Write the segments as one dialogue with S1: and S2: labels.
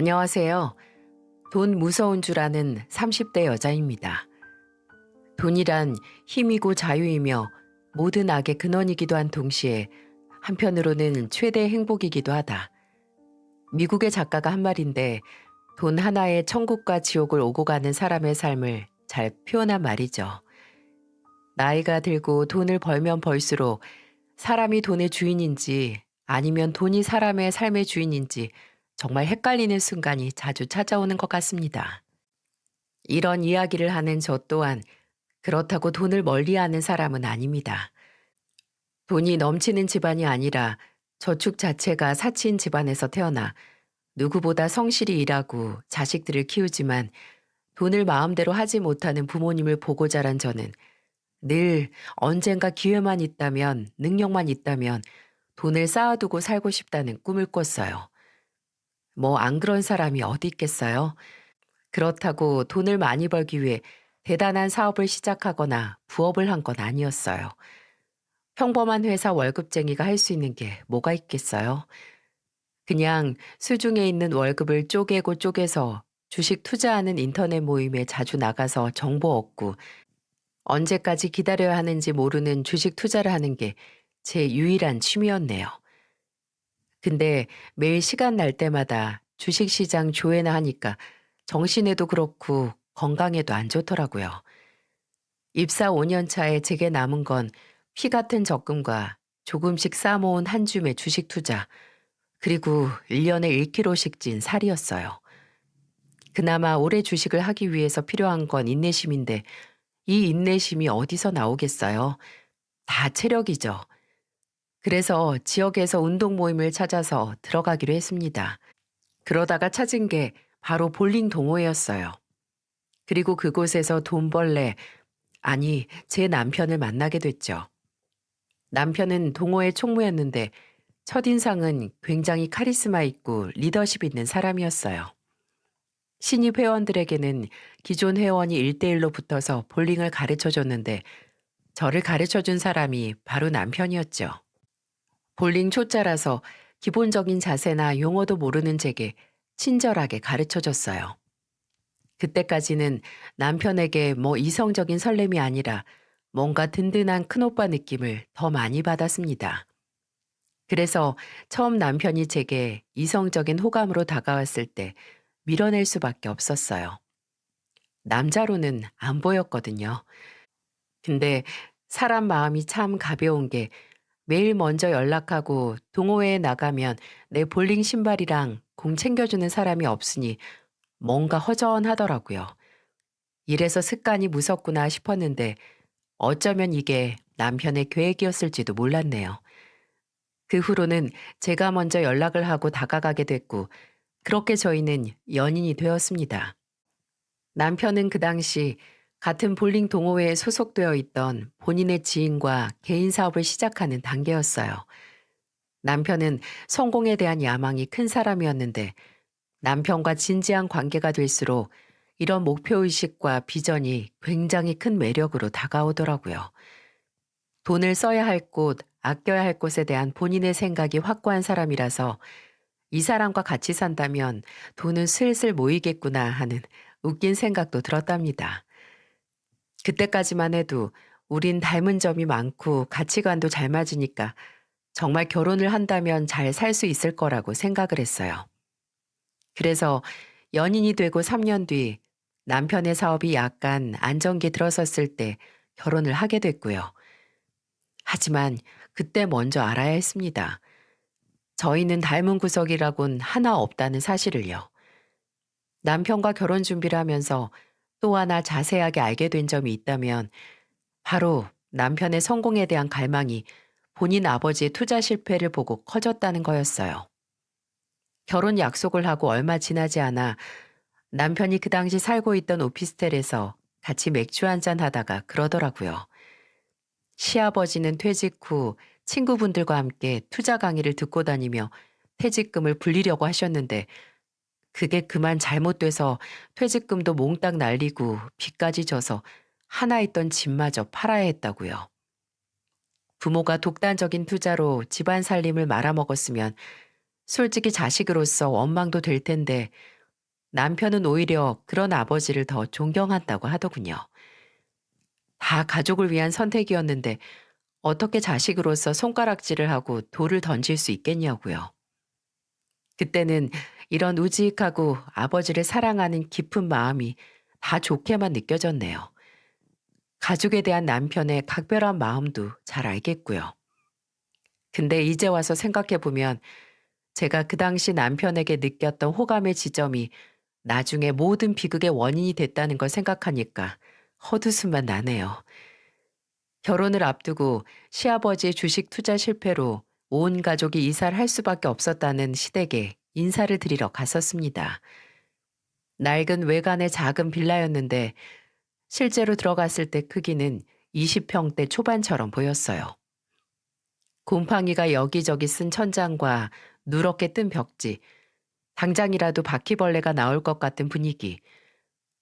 S1: 안녕하세요. 돈 무서운 줄 아는 30대 여자입니다. 돈이란 힘이고 자유이며 모든 악의 근원이기도 한 동시에 한편으로는 최대의 행복이기도 하다. 미국의 작가가 한 말인데 돈 하나에 천국과 지옥을 오고 가는 사람의 삶을 잘 표현한 말이죠. 나이가 들고 돈을 벌면 벌수록 사람이 돈의 주인인지 아니면 돈이 사람의 삶의 주인인지 정말 헷갈리는 순간이 자주 찾아오는 것 같습니다. 이런 이야기를 하는 저 또한 그렇다고 돈을 멀리하는 사람은 아닙니다. 돈이 넘치는 집안이 아니라 저축 자체가 사치인 집안에서 태어나 누구보다 성실히 일하고 자식들을 키우지만 돈을 마음대로 하지 못하는 부모님을 보고 자란 저는 늘 언젠가 기회만 있다면, 능력만 있다면 돈을 쌓아두고 살고 싶다는 꿈을 꿨어요. 뭐 안 그런 사람이 어디 있겠어요? 그렇다고 돈을 많이 벌기 위해 대단한 사업을 시작하거나 부업을 한 건 아니었어요. 평범한 회사 월급쟁이가 할 수 있는 게 뭐가 있겠어요? 그냥 수중에 있는 월급을 쪼개고 쪼개서 주식 투자하는 인터넷 모임에 자주 나가서 정보 얻고 언제까지 기다려야 하는지 모르는 주식 투자를 하는 게 제 유일한 취미였네요. 근데 매일 시간 날 때마다 주식시장 조회나 하니까 정신에도 그렇고 건강에도 안 좋더라고요. 입사 5년 차에 제게 남은 건 피 같은 적금과 조금씩 쌓아모은 한 줌의 주식 투자, 그리고 1년에 1kg씩 찐 살이었어요. 그나마 오래 주식을 하기 위해서 필요한 건 인내심인데 이 인내심이 어디서 나오겠어요? 다 체력이죠. 그래서 지역에서 운동 모임을 찾아서 들어가기로 했습니다. 그러다가 찾은 게 바로 볼링 동호회였어요. 그리고 그곳에서 돈벌레, 아니, 제 남편을 만나게 됐죠. 남편은 동호회 총무였는데 첫인상은 굉장히 카리스마 있고 리더십 있는 사람이었어요. 신입 회원들에게는 기존 회원이 1대1로 붙어서 볼링을 가르쳐 줬는데 저를 가르쳐 준 사람이 바로 남편이었죠. 볼링 초짜라서 기본적인 자세나 용어도 모르는 제게 친절하게 가르쳐 줬어요. 그때까지는 남편에게 뭐 이성적인 설렘이 아니라 뭔가 든든한 큰오빠 느낌을 더 많이 받았습니다. 그래서 처음 남편이 제게 이성적인 호감으로 다가왔을 때 밀어낼 수밖에 없었어요. 남자로는 안 보였거든요. 근데 사람 마음이 참 가벼운 게 매일 먼저 연락하고 동호회에 나가면 내 볼링 신발이랑 공 챙겨주는 사람이 없으니 뭔가 허전하더라고요. 이래서 습관이 무섭구나 싶었는데 어쩌면 이게 남편의 계획이었을지도 몰랐네요. 그 후로는 제가 먼저 연락을 하고 다가가게 됐고 그렇게 저희는 연인이 되었습니다. 남편은 그 당시 같은 볼링 동호회에 소속되어 있던 본인의 지인과 개인 사업을 시작하는 단계였어요. 남편은 성공에 대한 야망이 큰 사람이었는데 남편과 진지한 관계가 될수록 이런 목표의식과 비전이 굉장히 큰 매력으로 다가오더라고요. 돈을 써야 할 곳, 아껴야 할 곳에 대한 본인의 생각이 확고한 사람이라서 이 사람과 같이 산다면 돈은 슬슬 모이겠구나 하는 웃긴 생각도 들었답니다. 그때까지만 해도 우린 닮은 점이 많고 가치관도 잘 맞으니까 정말 결혼을 한다면 잘 살 수 있을 거라고 생각을 했어요. 그래서 연인이 되고 3년 뒤 남편의 사업이 약간 안정기에 들어섰을 때 결혼을 하게 됐고요. 하지만 그때 먼저 알아야 했습니다. 저희는 닮은 구석이라곤 하나 없다는 사실을요. 남편과 결혼 준비를 하면서 또 하나 자세하게 알게 된 점이 있다면 바로 남편의 성공에 대한 갈망이 본인 아버지의 투자 실패를 보고 커졌다는 거였어요. 결혼 약속을 하고 얼마 지나지 않아 남편이 그 당시 살고 있던 오피스텔에서 같이 맥주 한잔 하다가 그러더라고요. 시아버지는 퇴직 후 친구분들과 함께 투자 강의를 듣고 다니며 퇴직금을 불리려고 하셨는데 그게 그만 잘못돼서 퇴직금도 몽땅 날리고 빚까지 져서 하나 있던 집마저 팔아야 했다고요. 부모가 독단적인 투자로 집안 살림을 말아먹었으면 솔직히 자식으로서 원망도 될 텐데 남편은 오히려 그런 아버지를 더 존경한다고 하더군요. 다 가족을 위한 선택이었는데 어떻게 자식으로서 손가락질을 하고 돌을 던질 수 있겠냐고요. 그때는 이런 우직하고 아버지를 사랑하는 깊은 마음이 다 좋게만 느껴졌네요. 가족에 대한 남편의 각별한 마음도 잘 알겠고요. 근데 이제 와서 생각해보면 제가 그 당시 남편에게 느꼈던 호감의 지점이 나중에 모든 비극의 원인이 됐다는 걸 생각하니까 헛웃음만 나네요. 결혼을 앞두고 시아버지의 주식 투자 실패로 온 가족이 이사를 할 수밖에 없었다는 시댁에 인사를 드리러 갔었습니다. 낡은 외관의 작은 빌라였는데 실제로 들어갔을 때 크기는 20평대 초반처럼 보였어요. 곰팡이가 여기저기 쓴 천장과 누렇게 뜬 벽지, 당장이라도 바퀴벌레가 나올 것 같은 분위기,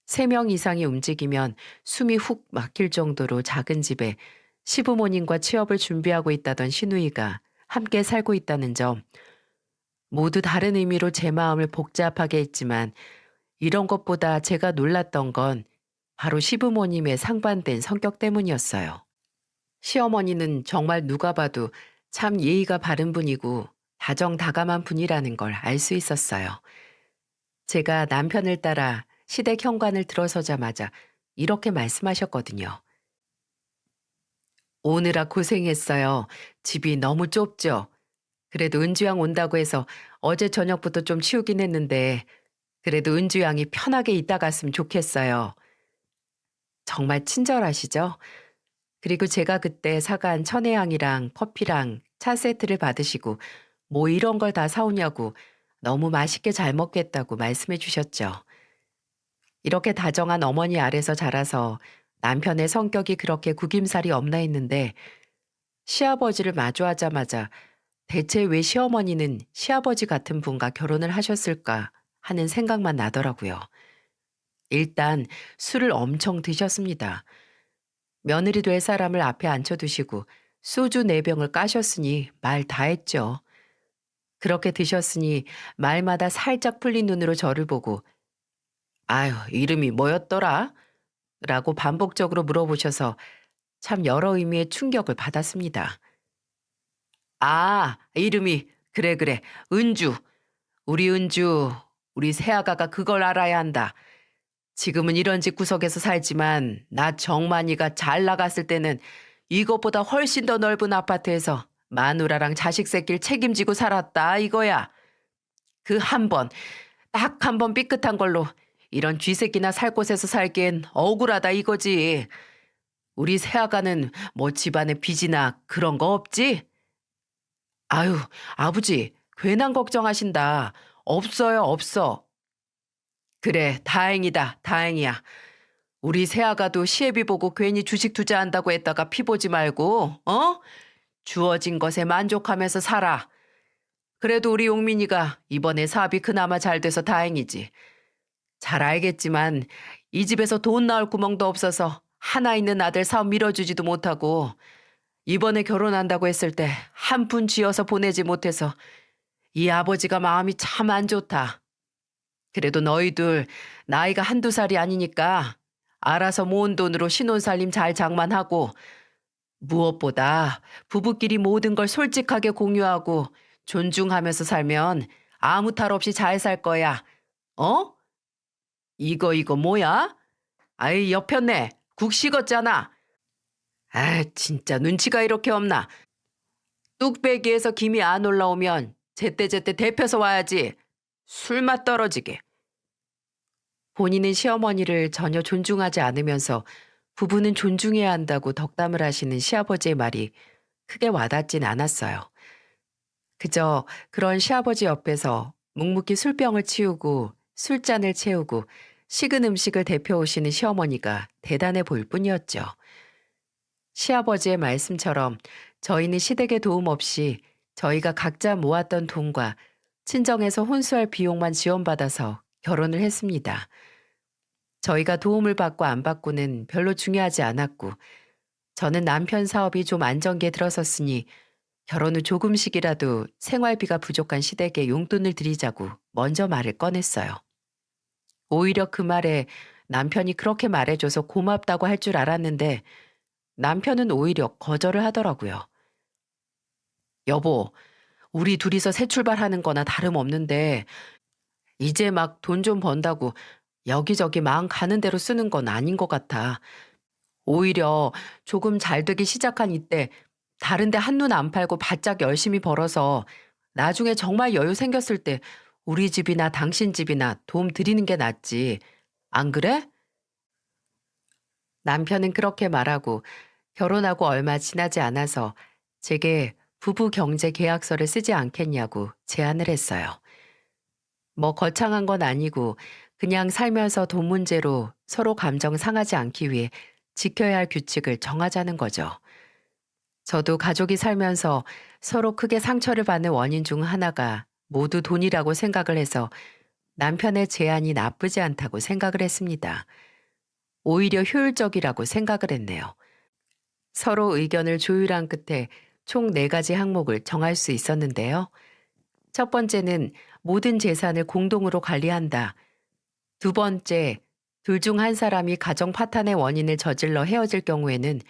S1: 3명 이상이 움직이면 숨이 훅 막힐 정도로 작은 집에 시부모님과 취업을 준비하고 있다던 시누이가 함께 살고 있다는 점, 모두 다른 의미로 제 마음을 복잡하게 했지만 이런 것보다 제가 놀랐던 건 바로 시부모님의 상반된 성격 때문이었어요. 시어머니는 정말 누가 봐도 참 예의가 바른 분이고 다정다감한 분이라는 걸 알 수 있었어요. 제가 남편을 따라 시댁 현관을 들어서자마자 이렇게 말씀하셨거든요. 오느라 고생했어요. 집이 너무 좁죠. 그래도 은주양 온다고 해서 어제 저녁부터 좀 치우긴 했는데 그래도 은주양이 편하게 있다 갔으면 좋겠어요. 정말 친절하시죠? 그리고 제가 그때 사간 천혜향이랑 커피랑 차 세트를 받으시고 뭐 이런 걸 다 사오냐고 너무 맛있게 잘 먹겠다고 말씀해 주셨죠. 이렇게 다정한 어머니 아래서 자라서 남편의 성격이 그렇게 구김살이 없나 했는데 시아버지를 마주하자마자 대체 왜 시어머니는 시아버지 같은 분과 결혼을 하셨을까 하는 생각만 나더라고요. 일단 술을 엄청 드셨습니다. 며느리 될 사람을 앞에 앉혀두시고 소주 4병을 까셨으니 말 다 했죠. 그렇게 드셨으니 말마다 살짝 풀린 눈으로 저를 보고 아유, 이름이 뭐였더라? 라고 반복적으로 물어보셔서 참 여러 의미의 충격을 받았습니다. 아, 이름이, 그래, 그래, 은주. 우리 은주, 우리 새아가가 그걸 알아야 한다. 지금은 이런 집 구석에서 살지만 나 정만이가 잘 나갔을 때는 이것보다 훨씬 더 넓은 아파트에서 마누라랑 자식 새끼를 책임지고 살았다 이거야. 그 한 번, 딱 한 번 삐끗한 걸로 이런 쥐새끼나 살 곳에서 살기엔 억울하다 이거지. 우리 새아가는 뭐 집안에 빚이나 그런 거 없지? 아유, 아버지, 괜한 걱정하신다. 없어요, 없어. 그래, 다행이다, 다행이야. 우리 새아가도 시애비 보고 괜히 주식 투자한다고 했다가 피 보지 말고, 어? 주어진 것에 만족하면서 살아. 그래도 우리 용민이가 이번에 사업이 그나마 잘 돼서 다행이지. 잘 알겠지만 이 집에서 돈 나올 구멍도 없어서 하나 있는 아들 사업 밀어주지도 못하고 이번에 결혼한다고 했을 때 한 푼 쥐어서 보내지 못해서 이 아버지가 마음이 참 안 좋다. 그래도 너희들 나이가 한두 살이 아니니까 알아서 모은 돈으로 신혼살림 잘 장만하고 무엇보다 부부끼리 모든 걸 솔직하게 공유하고 존중하면서 살면 아무 탈 없이 잘 살 거야. 어? 이거 뭐야? 아이 옆편네 국 식었잖아. 아 진짜 눈치가 이렇게 없나. 뚝배기에서 김이 안 올라오면 제때제때 데펴서 와야지. 술맛 떨어지게. 본인은 시어머니를 전혀 존중하지 않으면서 부부는 존중해야 한다고 덕담을 하시는 시아버지의 말이 크게 와닿진 않았어요. 그저 그런 시아버지 옆에서 묵묵히 술병을 치우고 술잔을 채우고 식은 음식을 데펴오시는 시어머니가 대단해 보일 뿐이었죠. 시아버지의 말씀처럼 저희는 시댁의 도움 없이 저희가 각자 모았던 돈과 친정에서 혼수할 비용만 지원받아서 결혼을 했습니다. 저희가 도움을 받고 안 받고는 별로 중요하지 않았고 저는 남편 사업이 좀 안정기에 들어섰으니 결혼 후 조금씩이라도 생활비가 부족한 시댁에 용돈을 드리자고 먼저 말을 꺼냈어요. 오히려 그 말에 남편이 그렇게 말해줘서 고맙다고 할 줄 알았는데 남편은 오히려 거절을 하더라고요. 여보, 우리 둘이서 새 출발하는 거나 다름없는데 이제 막 돈 좀 번다고 여기저기 마음 가는 대로 쓰는 건 아닌 것 같아. 오히려 조금 잘 되기 시작한 이때 다른 데 한눈 안 팔고 바짝 열심히 벌어서 나중에 정말 여유 생겼을 때 우리 집이나 당신 집이나 도움 드리는 게 낫지. 안 그래? 남편은 그렇게 말하고 결혼하고 얼마 지나지 않아서 제게 부부 경제 계약서를 쓰지 않겠냐고 제안을 했어요. 뭐 거창한 건 아니고 그냥 살면서 돈 문제로 서로 감정 상하지 않기 위해 지켜야 할 규칙을 정하자는 거죠. 저도 가족이 살면서 서로 크게 상처를 받는 원인 중 하나가 모두 돈이라고 생각을 해서 남편의 제안이 나쁘지 않다고 생각을 했습니다. 오히려 효율적이라고 생각을 했네요. 서로 의견을 조율한 끝에 총 4가지 항목을 정할 수 있었는데요. 첫 번째는 모든 재산을 공동으로 관리한다. 두 번째, 둘 중 한 사람이 가정 파탄의 원인을 저질러 헤어질 경우에는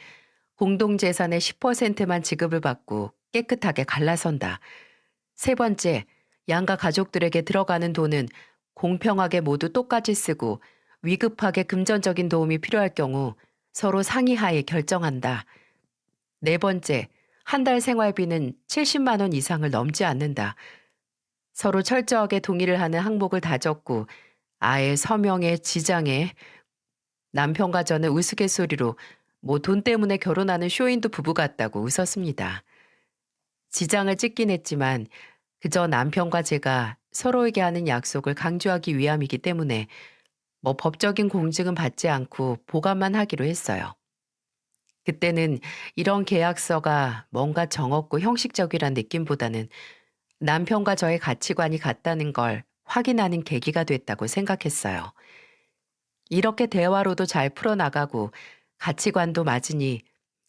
S1: 공동 재산의 10%만 지급을 받고 깨끗하게 갈라선다. 세 번째, 양가 가족들에게 들어가는 돈은 공평하게 모두 똑같이 쓰고 위급하게 금전적인 도움이 필요할 경우 서로 상의하에 결정한다. 네 번째, 한 달 생활비는 70만 원 이상을 넘지 않는다. 서로 철저하게 동의를 하는 항목을 다 적고 아예 서명에 지장에 남편과 저는 우스갯소리로 뭐 돈 때문에 결혼하는 쇼윈도 부부 같다고 웃었습니다. 지장을 찍긴 했지만 그저 남편과 제가 서로에게 하는 약속을 강조하기 위함이기 때문에 뭐 법적인 공증은 받지 않고 보관만 하기로 했어요. 그때는 이런 계약서가 뭔가 정없고 형식적이란 느낌보다는 남편과 저의 가치관이 같다는 걸 확인하는 계기가 됐다고 생각했어요. 이렇게 대화로도 잘 풀어나가고 가치관도 맞으니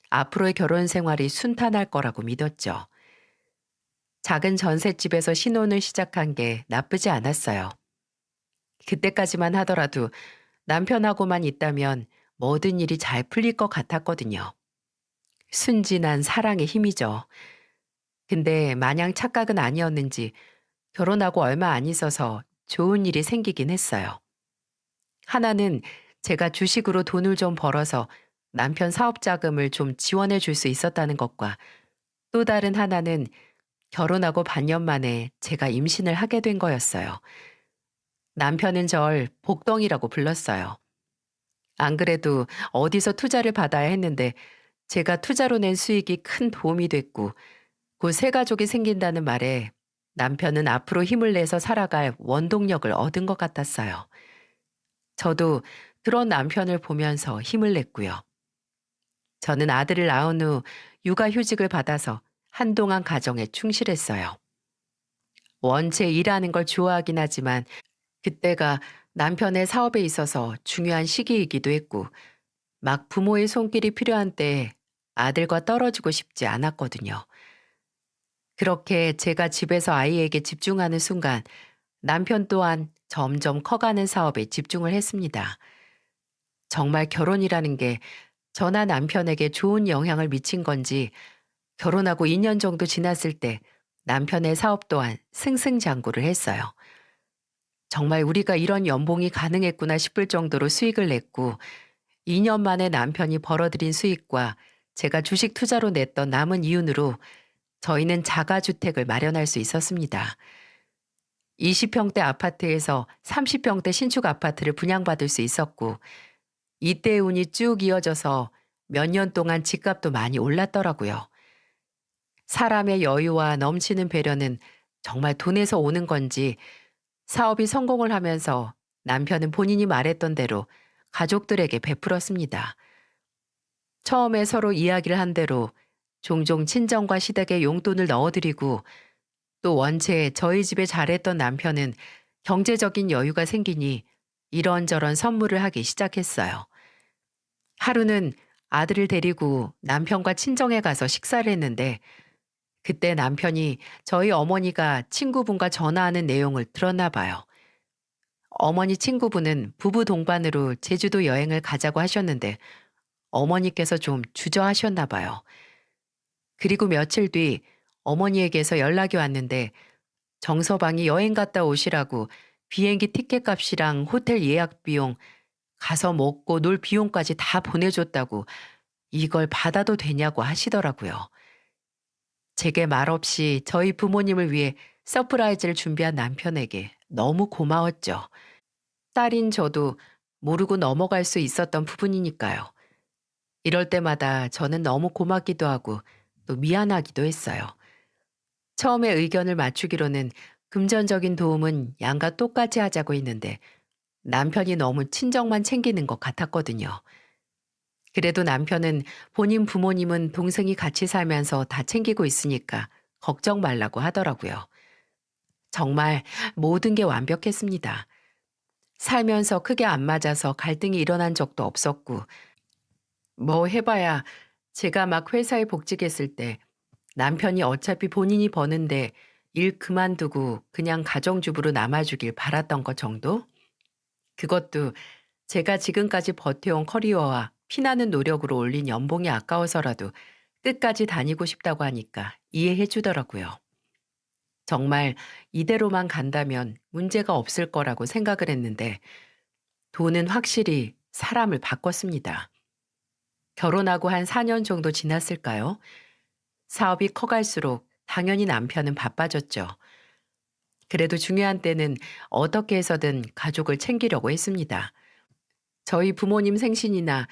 S1: 앞으로의 결혼 생활이 순탄할 거라고 믿었죠. 작은 전셋집에서 신혼을 시작한 게 나쁘지 않았어요. 그때까지만 하더라도 남편하고만 있다면 모든 일이 잘 풀릴 것 같았거든요. 순진한 사랑의 힘이죠. 근데 마냥 착각은 아니었는지 결혼하고 얼마 안 있어서 좋은 일이 생기긴 했어요. 하나는 제가 주식으로 돈을 좀 벌어서 남편 사업 자금을 좀 지원해 줄 수 있었다는 것과 또 다른 하나는 결혼하고 반년 만에 제가 임신을 하게 된 거였어요. 남편은 절 복덩이라고 불렀어요. 안 그래도 어디서 투자를 받아야 했는데 제가 투자로 낸 수익이 큰 도움이 됐고 곧 새 가족이 생긴다는 말에 남편은 앞으로 힘을 내서 살아갈 원동력을 얻은 것 같았어요. 저도 그런 남편을 보면서 힘을 냈고요. 저는 아들을 낳은 후 육아휴직을 받아서 한동안 가정에 충실했어요. 원체 일하는 걸 좋아하긴 하지만 그때가 남편의 사업에 있어서 중요한 시기이기도 했고 막 부모의 손길이 필요한 때에 아들과 떨어지고 싶지 않았거든요. 그렇게 제가 집에서 아이에게 집중하는 순간 남편 또한 점점 커가는 사업에 집중을 했습니다. 정말 결혼이라는 게 저나 남편에게 좋은 영향을 미친 건지 결혼하고 2년 정도 지났을 때 남편의 사업 또한 승승장구를 했어요. 정말 우리가 이런 연봉이 가능했구나 싶을 정도로 수익을 냈고 2년 만에 남편이 벌어들인 수익과 제가 주식 투자로 냈던 남은 이윤으로 저희는 자가주택을 마련할 수 있었습니다. 20평대 아파트에서 30평대 신축 아파트를 분양받을 수 있었고 이때의 운이 쭉 이어져서 몇 년 동안 집값도 많이 올랐더라고요. 사람의 여유와 넘치는 배려는 정말 돈에서 오는 건지 사업이 성공을 하면서 남편은 본인이 말했던 대로 가족들에게 베풀었습니다. 처음에 서로 이야기를 한 대로 종종 친정과 시댁에 용돈을 넣어드리고 또 원체 저희 집에 잘했던 남편은 경제적인 여유가 생기니 이런저런 선물을 하기 시작했어요. 하루는 아들을 데리고 남편과 친정에 가서 식사를 했는데 그때 남편이 저희 어머니가 친구분과 전화하는 내용을 들었나 봐요. 어머니 친구분은 부부 동반으로 제주도 여행을 가자고 하셨는데 어머니께서 좀 주저하셨나 봐요. 그리고 며칠 뒤 어머니에게서 연락이 왔는데 정서방이 여행 갔다 오시라고 비행기 티켓 값이랑 호텔 예약 비용, 가서 먹고 놀 비용까지 다 보내줬다고 이걸 받아도 되냐고 하시더라고요. 제게 말없이 저희 부모님을 위해 서프라이즈를 준비한 남편에게 너무 고마웠죠. 딸인 저도 모르고 넘어갈 수 있었던 부분이니까요. 이럴 때마다 저는 너무 고맙기도 하고 또 미안하기도 했어요. 처음에 의견을 맞추기로는 금전적인 도움은 양가 똑같이 하자고 했는데 남편이 너무 친정만 챙기는 것 같았거든요. 그래도 남편은 본인 부모님은 동생이 같이 살면서 다 챙기고 있으니까 걱정 말라고 하더라고요. 정말 모든 게 완벽했습니다. 살면서 크게 안 맞아서 갈등이 일어난 적도 없었고, 뭐 해봐야 제가 막 회사에 복직했을 때 남편이 어차피 본인이 버는데 일 그만두고 그냥 가정주부로 남아주길 바랐던 것 정도? 그것도 제가 지금까지 버텨온 커리어와 피나는 노력으로 올린 연봉이 아까워서라도 끝까지 다니고 싶다고 하니까 이해해 주더라고요. 정말 이대로만 간다면 문제가 없을 거라고 생각을 했는데 돈은 확실히 사람을 바꿨습니다. 결혼하고 한 4년 정도 지났을까요? 사업이 커갈수록 당연히 남편은 바빠졌죠. 그래도 중요한 때는 어떻게 해서든 가족을 챙기려고 했습니다. 저희 부모님 생신이나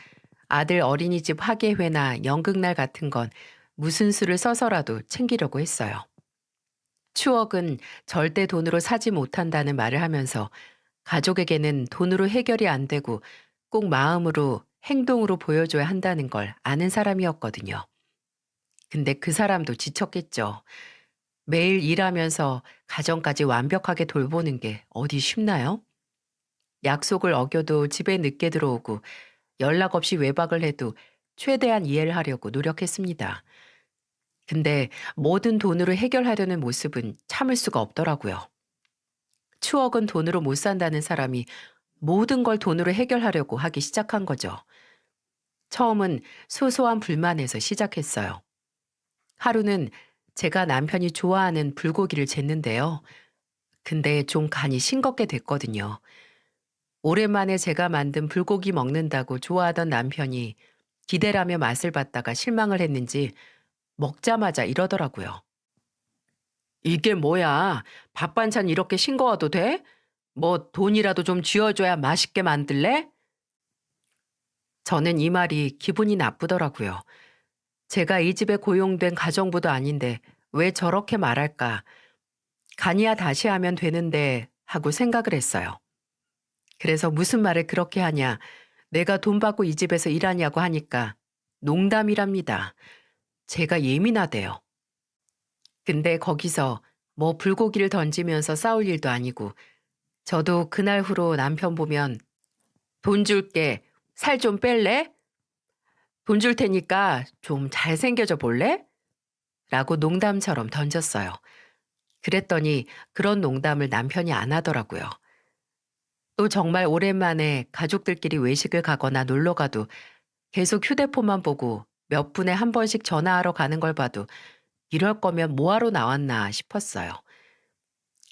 S1: 아들 어린이집 화개회나 연극날 같은 건 무슨 수를 써서라도 챙기려고 했어요. 추억은 절대 돈으로 사지 못한다는 말을 하면서 가족에게는 돈으로 해결이 안 되고 꼭 마음으로 행동으로 보여줘야 한다는 걸 아는 사람이었거든요. 근데 그 사람도 지쳤겠죠. 매일 일하면서 가정까지 완벽하게 돌보는 게 어디 쉽나요? 약속을 어겨도 집에 늦게 들어오고 연락 없이 외박을 해도 최대한 이해를 하려고 노력했습니다. 근데 뭐든 돈으로 해결하려는 모습은 참을 수가 없더라고요. 추억은 돈으로 못 산다는 사람이 모든 걸 돈으로 해결하려고 하기 시작한 거죠. 처음은 소소한 불만에서 시작했어요. 하루는 제가 남편이 좋아하는 불고기를 쟀는데요. 근데 좀 간이 싱겁게 됐거든요. 오랜만에 제가 만든 불고기 먹는다고 좋아하던 남편이 기대라며 맛을 봤다가 실망을 했는지 먹자마자 이러더라고요. 이게 뭐야? 밥 반찬 이렇게 싱거워도 돼? 뭐 돈이라도 좀 쥐어줘야 맛있게 만들래? 저는 이 말이 기분이 나쁘더라고요. 제가 이 집에 고용된 가정부도 아닌데 왜 저렇게 말할까? 간이야 다시 하면 되는데 하고 생각을 했어요. 그래서 무슨 말을 그렇게 하냐? 내가 돈 받고 이 집에서 일하냐고 하니까 농담이랍니다. 제가 예민하대요. 근데 거기서 뭐 불고기를 던지면서 싸울 일도 아니고 저도 그날 후로 남편 보면 돈 줄게. 살 좀 뺄래? 돈 줄 테니까 좀 잘생겨져 볼래? 라고 농담처럼 던졌어요. 그랬더니 그런 농담을 남편이 안 하더라고요. 또 정말 오랜만에 가족들끼리 외식을 가거나 놀러 가도 계속 휴대폰만 보고 몇 분에 한 번씩 전화하러 가는 걸 봐도 이럴 거면 뭐하러 나왔나 싶었어요.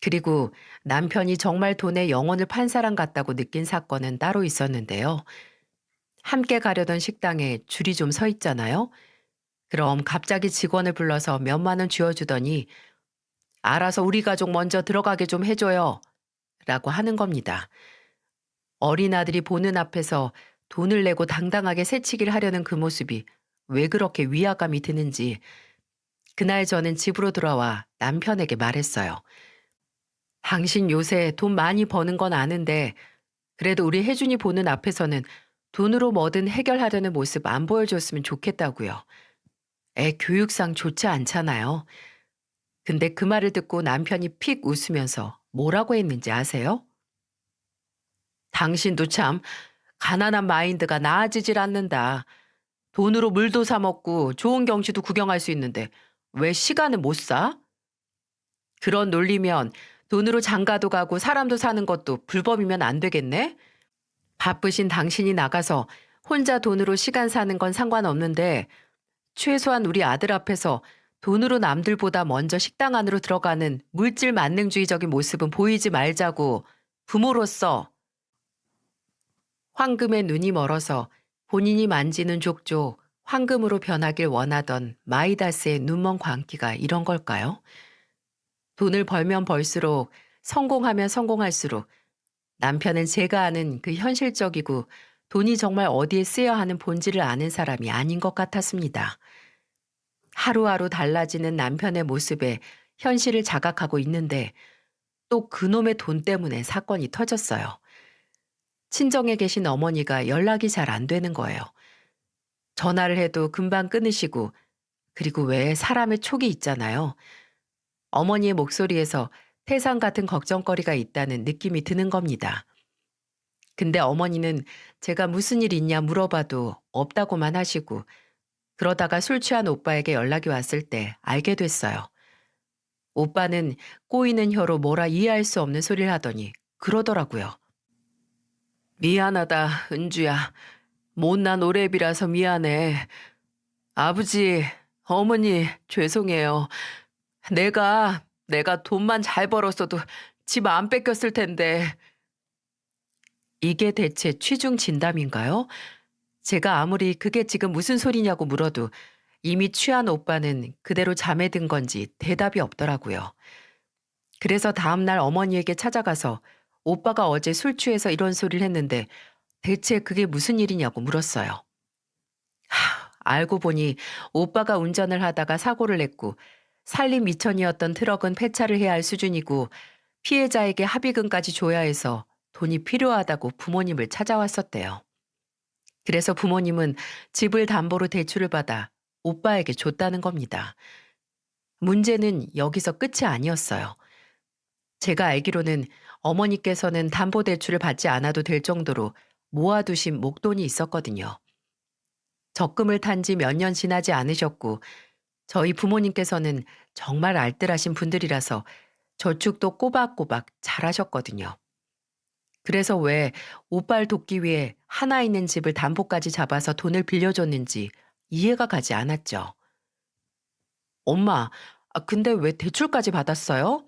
S1: 그리고 남편이 정말 돈에 영혼을 판 사람 같다고 느낀 사건은 따로 있었는데요. 함께 가려던 식당에 줄이 좀 서 있잖아요. 그럼 갑자기 직원을 불러서 몇만 원 쥐어주더니 알아서 우리 가족 먼저 들어가게 좀 해줘요. 라고 하는 겁니다. 어린아들이 보는 앞에서 돈을 내고 당당하게 새치기를 하려는 그 모습이 왜 그렇게 위화감이 드는지 그날 저는 집으로 돌아와 남편에게 말했어요. 당신 요새 돈 많이 버는 건 아는데 그래도 우리 혜준이 보는 앞에서는 돈으로 뭐든 해결하려는 모습 안 보여줬으면 좋겠다고요. 애 교육상 좋지 않잖아요. 근데 그 말을 듣고 남편이 픽 웃으면서 뭐라고 했는지 아세요? 당신도 참 가난한 마인드가 나아지질 않는다. 돈으로 물도 사 먹고 좋은 경치도 구경할 수 있는데 왜 시간을 못 사? 그런 논리면 돈으로 장가도 가고 사람도 사는 것도 불법이면 안 되겠네? 바쁘신 당신이 나가서 혼자 돈으로 시간 사는 건 상관없는데 최소한 우리 아들 앞에서 돈으로 남들보다 먼저 식당 안으로 들어가는 물질 만능주의적인 모습은 보이지 말자고 부모로서. 황금에 눈이 멀어서 본인이 만지는 족족 황금으로 변하길 원하던 마이다스의 눈먼 광기가 이런 걸까요? 돈을 벌면 벌수록 성공하면 성공할수록 남편은 제가 아는 그 현실적이고 돈이 정말 어디에 쓰여야 하는 본질을 아는 사람이 아닌 것 같았습니다. 하루하루 달라지는 남편의 모습에 현실을 자각하고 있는데 또 그놈의 돈 때문에 사건이 터졌어요. 친정에 계신 어머니가 연락이 잘 안 되는 거예요. 전화를 해도 금방 끊으시고, 그리고 왜 사람의 촉이 있잖아요. 어머니의 목소리에서 태산 같은 걱정거리가 있다는 느낌이 드는 겁니다. 근데 어머니는 제가 무슨 일 있냐 물어봐도 없다고만 하시고, 그러다가 술 취한 오빠에게 연락이 왔을 때 알게 됐어요. 오빠는 꼬이는 혀로 뭐라 이해할 수 없는 소리를 하더니 그러더라고요. 미안하다, 은주야. 못난 오랩이라서 미안해. 아버지, 어머니, 죄송해요. 내가 돈만 잘 벌었어도 집 안 뺏겼을 텐데. 이게 대체 취중 진담인가요? 제가 아무리 그게 지금 무슨 소리냐고 물어도 이미 취한 오빠는 그대로 잠에 든 건지 대답이 없더라고요. 그래서 다음날 어머니에게 찾아가서 오빠가 어제 술 취해서 이런 소리를 했는데 대체 그게 무슨 일이냐고 물었어요. 알고 보니 오빠가 운전을 하다가 사고를 냈고 살림 미천이었던 트럭은 폐차를 해야 할 수준이고 피해자에게 합의금까지 줘야 해서 돈이 필요하다고 부모님을 찾아왔었대요. 그래서 부모님은 집을 담보로 대출을 받아 오빠에게 줬다는 겁니다. 문제는 여기서 끝이 아니었어요. 제가 알기로는 어머니께서는 담보대출을 받지 않아도 될 정도로 모아두신 목돈이 있었거든요. 적금을 탄 지 몇 년 지나지 않으셨고 저희 부모님께서는 정말 알뜰하신 분들이라서 저축도 꼬박꼬박 잘하셨거든요. 그래서 왜 오빠를 돕기 위해 하나 있는 집을 담보까지 잡아서 돈을 빌려줬는지 이해가 가지 않았죠. 엄마, 근데 왜 대출까지 받았어요?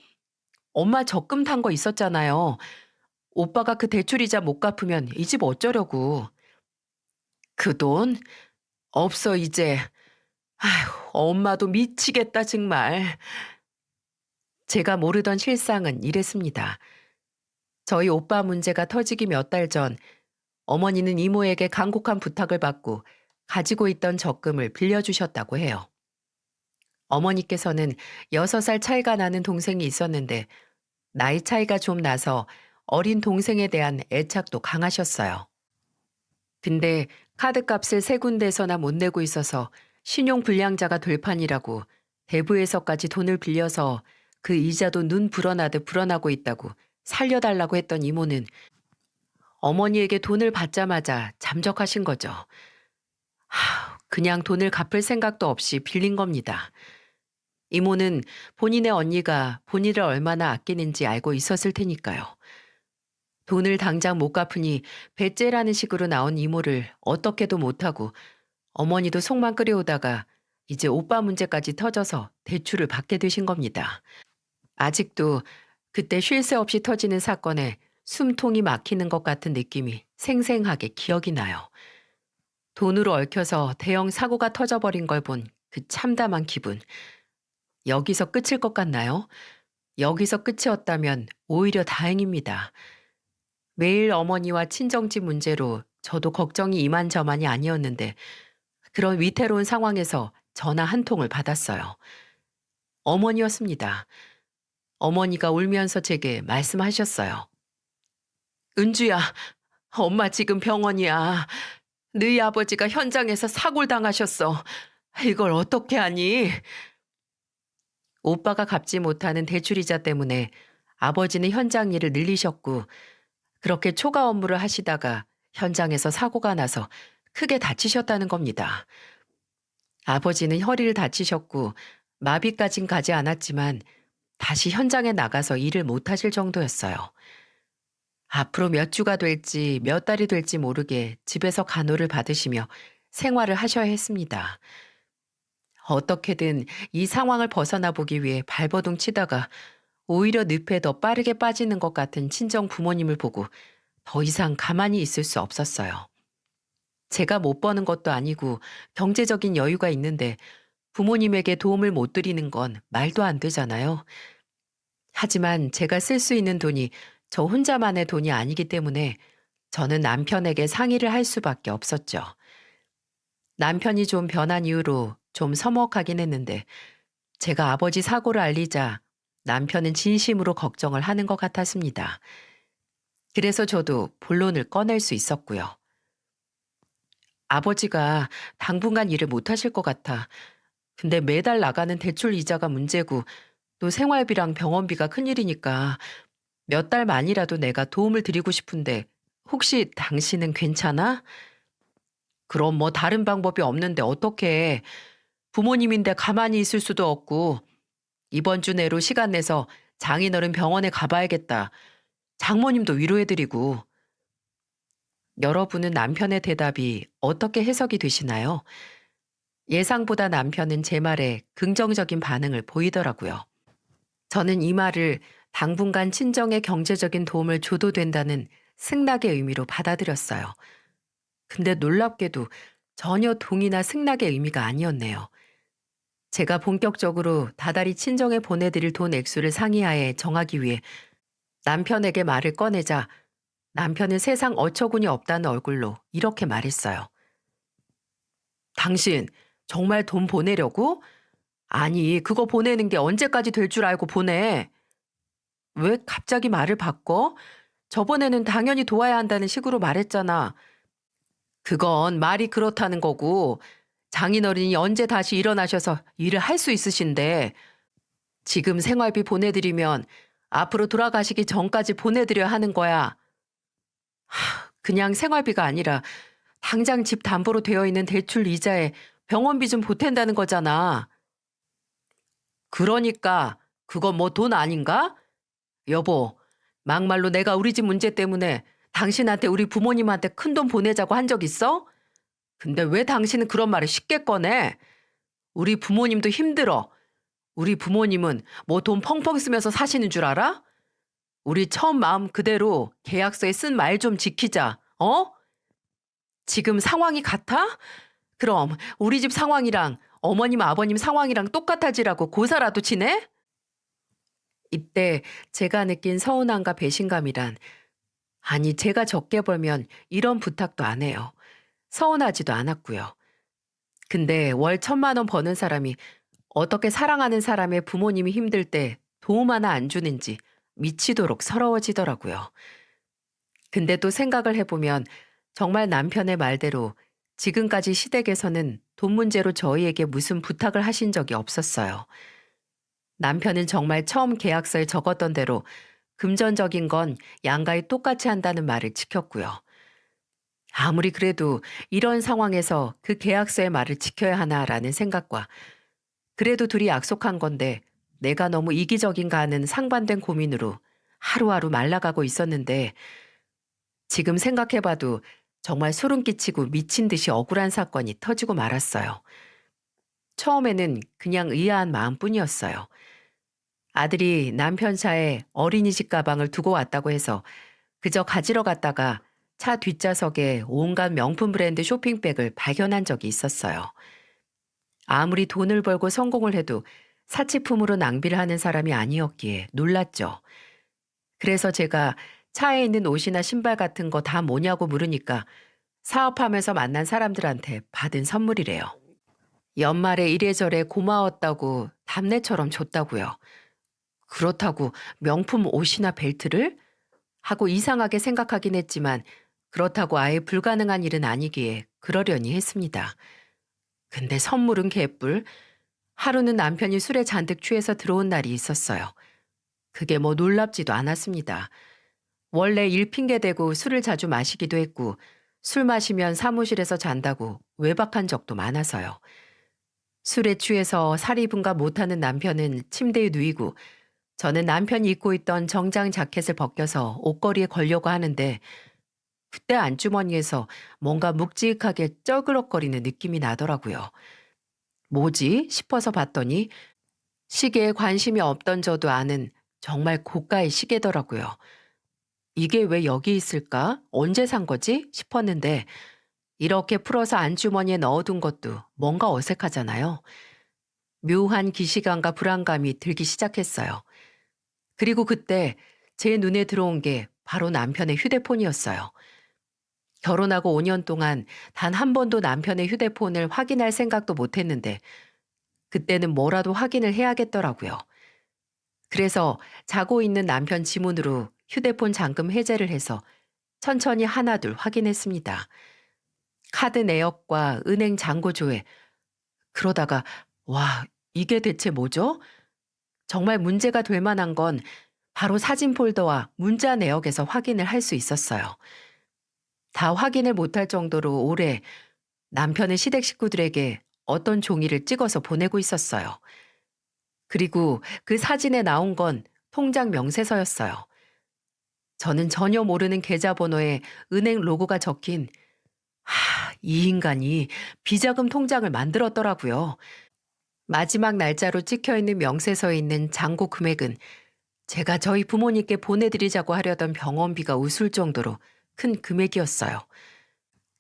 S1: 엄마 적금 탄 거 있었잖아요. 오빠가 그 대출이자 못 갚으면 이 집 어쩌려고. 그 돈? 없어, 이제. 아휴, 엄마도 미치겠다, 정말. 제가 모르던 실상은 이랬습니다. 저희 오빠 문제가 터지기 몇 달 전, 어머니는 이모에게 간곡한 부탁을 받고 가지고 있던 적금을 빌려주셨다고 해요. 어머니께서는 6살 차이가 나는 동생이 있었는데 나이 차이가 좀 나서 어린 동생에 대한 애착도 강하셨어요. 근데 카드값을 세 군데서나 못 내고 있어서 신용불량자가 될 판이라고 대부에서까지 돈을 빌려서 그 이자도 눈 불어나듯 불어나고 있다고 살려달라고 했던 이모는 어머니에게 돈을 받자마자 잠적하신 거죠. 그냥 돈을 갚을 생각도 없이 빌린 겁니다. 이모는 본인의 언니가 본인을 얼마나 아끼는지 알고 있었을 테니까요. 돈을 당장 못 갚으니 배째라는 식으로 나온 이모를 어떻게도 못하고 어머니도 속만 끓여오다가 이제 오빠 문제까지 터져서 대출을 받게 되신 겁니다. 아직도 그때 쉴 새 없이 터지는 사건에 숨통이 막히는 것 같은 느낌이 생생하게 기억이 나요. 돈으로 얽혀서 대형 사고가 터져버린 걸 본 그 참담한 기분. 여기서 끝일 것 같나요? 여기서 끝이었다면 오히려 다행입니다. 매일 어머니와 친정집 문제로 저도 걱정이 이만저만이 아니었는데 그런 위태로운 상황에서 전화 한 통을 받았어요. 어머니였습니다. 어머니가 울면서 제게 말씀하셨어요. 은주야, 엄마 지금 병원이야. 너희 아버지가 현장에서 사고를 당하셨어. 이걸 어떻게 하니? 오빠가 갚지 못하는 대출이자 때문에 아버지는 현장 일을 늘리셨고 그렇게 초과 업무를 하시다가 현장에서 사고가 나서 크게 다치셨다는 겁니다. 아버지는 허리를 다치셨고 마비까진 가지 않았지만 다시 현장에 나가서 일을 못하실 정도였어요. 앞으로 몇 주가 될지 몇 달이 될지 모르게 집에서 간호를 받으시며 생활을 하셔야 했습니다. 어떻게든 이 상황을 벗어나 보기 위해 발버둥 치다가 오히려 늪에 더 빠르게 빠지는 것 같은 친정 부모님을 보고 더 이상 가만히 있을 수 없었어요. 제가 못 버는 것도 아니고 경제적인 여유가 있는데 부모님에게 도움을 못 드리는 건 말도 안 되잖아요. 하지만 제가 쓸 수 있는 돈이 저 혼자만의 돈이 아니기 때문에 저는 남편에게 상의를 할 수밖에 없었죠. 남편이 좀 변한 이후로 좀 서먹하긴 했는데 제가 아버지 사고를 알리자 남편은 진심으로 걱정을 하는 것 같았습니다. 그래서 저도 본론을 꺼낼 수 있었고요. 아버지가 당분간 일을 못 하실 것 같아. 근데 매달 나가는 대출 이자가 문제고 또 생활비랑 병원비가 큰일이니까 몇 달만이라도 내가 도움을 드리고 싶은데 혹시 당신은 괜찮아? 그럼 뭐 다른 방법이 없는데 어떡해. 부모님인데 가만히 있을 수도 없고 이번 주 내로 시간 내서 장인어른 병원에 가봐야겠다. 장모님도 위로해드리고. 여러분은 남편의 대답이 어떻게 해석이 되시나요? 예상보다 남편은 제 말에 긍정적인 반응을 보이더라고요. 저는 이 말을 당분간 친정의 경제적인 도움을 줘도 된다는 승낙의 의미로 받아들였어요. 근데 놀랍게도 전혀 동의나 승낙의 의미가 아니었네요. 제가 본격적으로 다달이 친정에 보내드릴 돈 액수를 상의하에 정하기 위해 남편에게 말을 꺼내자 남편은 세상 어처구니 없다는 얼굴로 이렇게 말했어요. 당신 정말 돈 보내려고? 아니, 그거 보내는 게 언제까지 될 줄 알고 보내. 왜 갑자기 말을 바꿔? 저번에는 당연히 도와야 한다는 식으로 말했잖아. 그건 말이 그렇다는 거고, 장인어른이 언제 다시 일어나셔서 일을 할 수 있으신데, 지금 생활비 보내드리면 앞으로 돌아가시기 전까지 보내드려야 하는 거야. 그냥 생활비가 아니라 당장 집 담보로 되어 있는 대출 이자에 병원비 좀 보탠다는 거잖아. 그러니까 그건 뭐 돈 아닌가? 여보, 막말로 내가 우리 집 문제 때문에 당신한테 우리 부모님한테 큰돈 보내자고 한 적 있어? 근데 왜 당신은 그런 말을 쉽게 꺼내? 우리 부모님도 힘들어. 우리 부모님은 뭐 돈 펑펑 쓰면서 사시는 줄 알아? 우리 처음 마음 그대로 계약서에 쓴 말 좀 지키자. 어? 지금 상황이 같아? 그럼 우리 집 상황이랑 어머님 아버님 상황이랑 똑같아지라고 고사라도 치네? 이때 제가 느낀 서운함과 배신감이란 아니 제가 적게 벌면 이런 부탁도 안 해요. 서운하지도 않았고요. 근데 월 1,000만 원 버는 사람이 어떻게 사랑하는 사람의 부모님이 힘들 때 도움 하나 안 주는지 미치도록 서러워지더라고요. 근데 또 생각을 해보면 정말 남편의 말대로 지금까지 시댁에서는 돈 문제로 저희에게 무슨 부탁을 하신 적이 없었어요. 남편은 정말 처음 계약서에 적었던 대로 금전적인 건 양가에 똑같이 한다는 말을 지켰고요. 아무리 그래도 이런 상황에서 그 계약서의 말을 지켜야 하나라는 생각과 그래도 둘이 약속한 건데 내가 너무 이기적인가 하는 상반된 고민으로 하루하루 말라가고 있었는데 지금 생각해봐도 정말 소름 끼치고 미친 듯이 억울한 사건이 터지고 말았어요. 처음에는 그냥 의아한 마음뿐이었어요. 아들이 남편 차에 어린이집 가방을 두고 왔다고 해서 그저 가지러 갔다가 차 뒷좌석에 온갖 명품 브랜드 쇼핑백을 발견한 적이 있었어요. 아무리 돈을 벌고 성공을 해도 사치품으로 낭비를 하는 사람이 아니었기에 놀랐죠. 그래서 제가 차에 있는 옷이나 신발 같은 거 다 뭐냐고 물으니까 사업하면서 만난 사람들한테 받은 선물이래요. 연말에 이래저래 고마웠다고 답례처럼 줬다고요. 그렇다고 명품 옷이나 벨트를? 하고 이상하게 생각하긴 했지만 그렇다고 아예 불가능한 일은 아니기에 그러려니 했습니다. 근데 선물은 개뿔. 하루는 남편이 술에 잔뜩 취해서 들어온 날이 있었어요. 그게 뭐 놀랍지도 않았습니다. 원래 일 핑계대고 술을 자주 마시기도 했고 술 마시면 사무실에서 잔다고 외박한 적도 많아서요. 술에 취해서 살이 분간 못하는 남편은 침대에 누이고 저는 남편이 입고 있던 정장 자켓을 벗겨서 옷걸이에 걸려고 하는데 그때 안주머니에서 뭔가 묵직하게 쩌그럭거리는 느낌이 나더라고요. 뭐지? 싶어서 봤더니 시계에 관심이 없던 저도 아는 정말 고가의 시계더라고요. 이게 왜 여기 있을까? 언제 산 거지? 싶었는데 이렇게 풀어서 안주머니에 넣어둔 것도 뭔가 어색하잖아요. 묘한 기시감과 불안감이 들기 시작했어요. 그리고 그때 제 눈에 들어온 게 바로 남편의 휴대폰이었어요. 결혼하고 5년 동안 단 한 번도 남편의 휴대폰을 확인할 생각도 못 했는데 그때는 뭐라도 확인을 해야겠더라고요. 그래서 자고 있는 남편 지문으로 휴대폰 잠금 해제를 해서 천천히 하나둘 확인했습니다. 카드 내역과 은행 잔고 조회. 그러다가 와, 이게 대체 뭐죠? 정말 문제가 될 만한 건 바로 사진 폴더와 문자 내역에서 확인을 할 수 있었어요. 다 확인을 못할 정도로 오래 남편은 시댁 식구들에게 어떤 종이를 찍어서 보내고 있었어요. 그리고 그 사진에 나온 건 통장 명세서였어요. 저는 전혀 모르는 계좌번호에 은행 로고가 적힌 이 인간이 비자금 통장을 만들었더라고요. 마지막 날짜로 찍혀 있는 명세서에 있는 잔고 금액은 제가 저희 부모님께 보내드리자고 하려던 병원비가 웃을 정도로 큰 금액이었어요.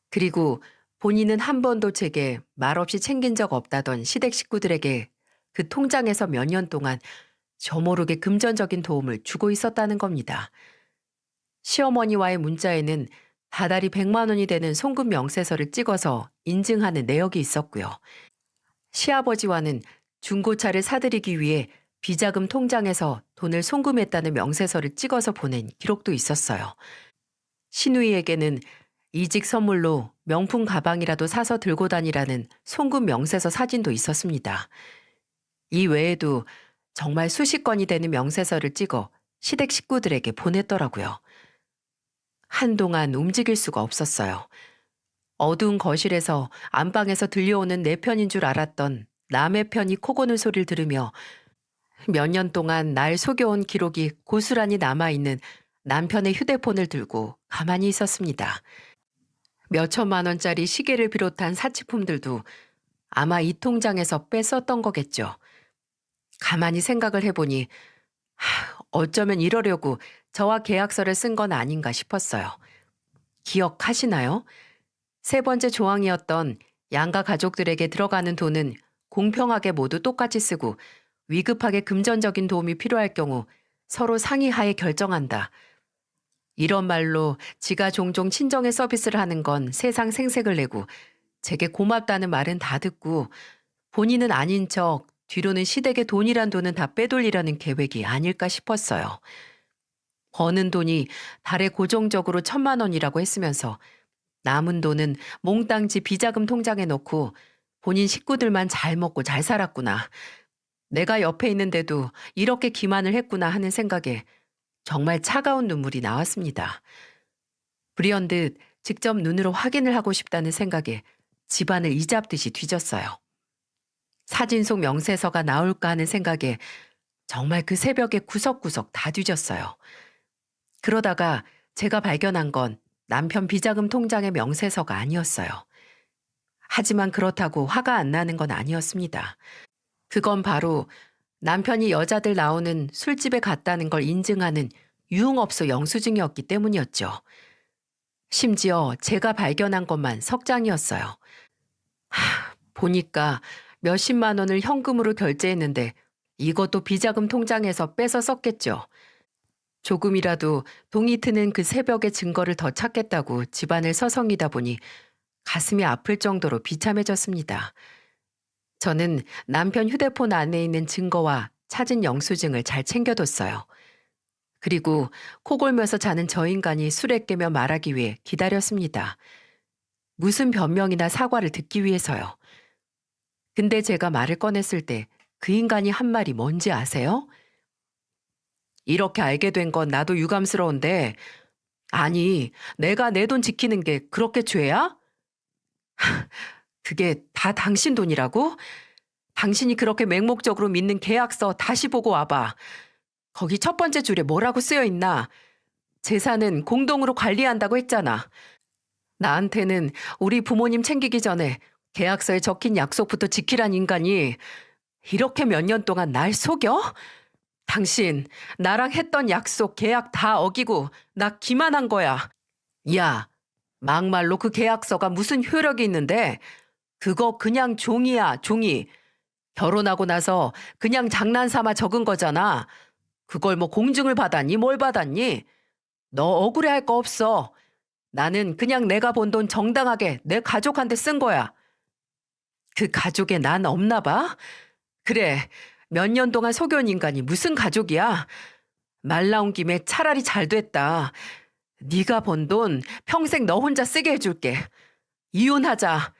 S1: 그리고 본인은 한 번도 제게 말없이 챙긴 적 없다던 시댁 식구들에게 그 통장에서 몇 년 동안 저 모르게 금전적인 도움을 주고 있었다는 겁니다. 시어머니와의 문자에는 다달이 100만 원이 되는 송금 명세서를 찍어서 인증하는 내역이 있었고요. 시아버지와는 중고차를 사들이기 위해 비자금 통장에서 돈을 송금했다는 명세서를 찍어서 보낸 기록도 있었어요. 시누이에게는 이직 선물로 명품 가방이라도 사서 들고 다니라는 송금 명세서 사진도 있었습니다. 이 외에도 정말 수십 건이 되는 명세서를 찍어 시댁 식구들에게 보냈더라고요. 한동안 움직일 수가 없었어요. 어두운 거실에서 안방에서 들려오는 내 편인 줄 알았던 남의 편이 코 고는 소리를 들으며 몇 년 동안 날 속여온 기록이 고스란히 남아있는 남편의 휴대폰을 들고 가만히 있었습니다. 몇 천만 원짜리 시계를 비롯한 사치품들도 아마 이 통장에서 뺐었던 거겠죠. 가만히 생각을 해보니 어쩌면 이러려고 저와 계약서를 쓴 건 아닌가 싶었어요. 기억하시나요? 세 번째 조항이었던 양가 가족들에게 들어가는 돈은 공평하게 모두 똑같이 쓰고 위급하게 금전적인 도움이 필요할 경우 서로 상의하에 결정한다. 이런 말로 지가 종종 친정에 서비스를 하는 건 세상 생색을 내고 제게 고맙다는 말은 다 듣고 본인은 아닌 척 뒤로는 시댁의 돈이란 돈은 다 빼돌리려는 계획이 아닐까 싶었어요. 버는 돈이 달에 고정적으로 1,000만 원이라고 했으면서 남은 돈은 몽땅지 비자금 통장에 넣고 본인 식구들만 잘 먹고 잘 살았구나. 내가 옆에 있는데도 이렇게 기만을 했구나 하는 생각에 정말 차가운 눈물이 나왔습니다. 불현듯 직접 눈으로 확인을 하고 싶다는 생각에 집안을 이잡듯이 뒤졌어요. 사진 속 명세서가 나올까 하는 생각에 정말 그 새벽에 구석구석 다 뒤졌어요. 그러다가 제가 발견한 건 남편 비자금 통장의 명세서가 아니었어요. 하지만 그렇다고 화가 안 나는 건 아니었습니다. 그건 바로 남편이 여자들 나오는 술집에 갔다는 걸 인증하는 유흥업소 영수증이었기 때문이었죠. 심지어 제가 발견한 것만 석 장이었어요. 보니까 몇십만 원을 현금으로 결제했는데 이것도 비자금 통장에서 빼서 썼겠죠. 조금이라도 동이 트는 그 새벽의 증거를 더 찾겠다고 집안을 서성이다 보니 가슴이 아플 정도로 비참해졌습니다. 저는 남편 휴대폰 안에 있는 증거와 찾은 영수증을 잘 챙겨뒀어요. 그리고 코 골면서 자는 저 인간이 술에 깨며 말하기 위해 기다렸습니다. 무슨 변명이나 사과를 듣기 위해서요. 근데 제가 말을 꺼냈을 때 그 인간이 한 말이 뭔지 아세요? 이렇게 알게 된 건 나도 유감스러운데, 아니, 내가 내 돈 지키는 게 그렇게 죄야? 그게 다 당신 돈이라고? 당신이 그렇게 맹목적으로 믿는 계약서 다시 보고 와봐. 거기 첫 번째 줄에 뭐라고 쓰여 있나? 재산은 공동으로 관리한다고 했잖아. 나한테는 우리 부모님 챙기기 전에 계약서에 적힌 약속부터 지키란 인간이 이렇게 몇 년 동안 날 속여? 당신 나랑 했던 약속 계약 다 어기고 나 기만한 거야. 야, 막말로 그 계약서가 무슨 효력이 있는데 그거 그냥 종이야, 종이. 결혼하고 나서 그냥 장난삼아 적은 거잖아. 그걸 뭐 공증을 받았니? 뭘 받았니? 너 억울해할 거 없어. 나는 그냥 내가 번 돈 정당하게 내 가족한테 쓴 거야. 그 가족에 난 없나 봐? 그래, 몇 년 동안 속여온 인간이 무슨 가족이야? 말 나온 김에 차라리 잘 됐다. 네가 번 돈 평생 너 혼자 쓰게 해줄게. 이혼하자.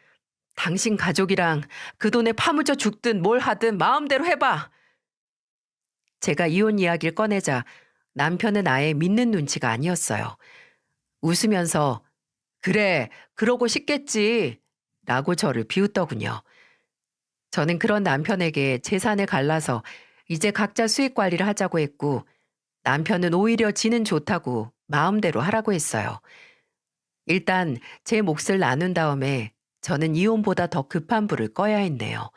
S1: 당신 가족이랑 그 돈에 파묻혀 죽든 뭘 하든 마음대로 해봐. 제가 이혼 이야기를 꺼내자 남편은 아예 믿는 눈치가 아니었어요. 웃으면서 그래, 그러고 싶겠지 라고 저를 비웃더군요. 저는 그런 남편에게 재산을 갈라서 이제 각자 수익 관리를 하자고 했고 남편은 오히려 지는 좋다고 마음대로 하라고 했어요. 일단 제 몫을 나눈 다음에 저는 이혼보다 더 급한 불을 꺼야 했네요.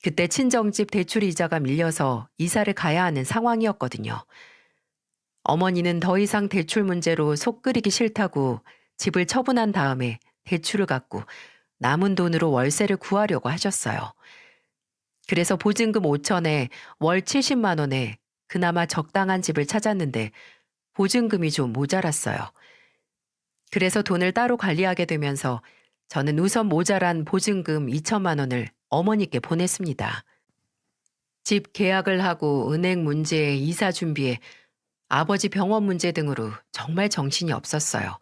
S1: 그때 친정집 대출 이자가 밀려서 이사를 가야 하는 상황이었거든요. 어머니는 더 이상 대출 문제로 속 끓이기 싫다고 집을 처분한 다음에 대출을 갚고 남은 돈으로 월세를 구하려고 하셨어요. 그래서 보증금 5천에 월 70만 원에 그나마 적당한 집을 찾았는데 보증금이 좀 모자랐어요. 그래서 돈을 따로 관리하게 되면서 저는 우선 모자란 보증금 2천만 원을 어머니께 보냈습니다. 집 계약을 하고 은행 문제, 이사 준비에 아버지 병원 문제 등으로 정말 정신이 없었어요.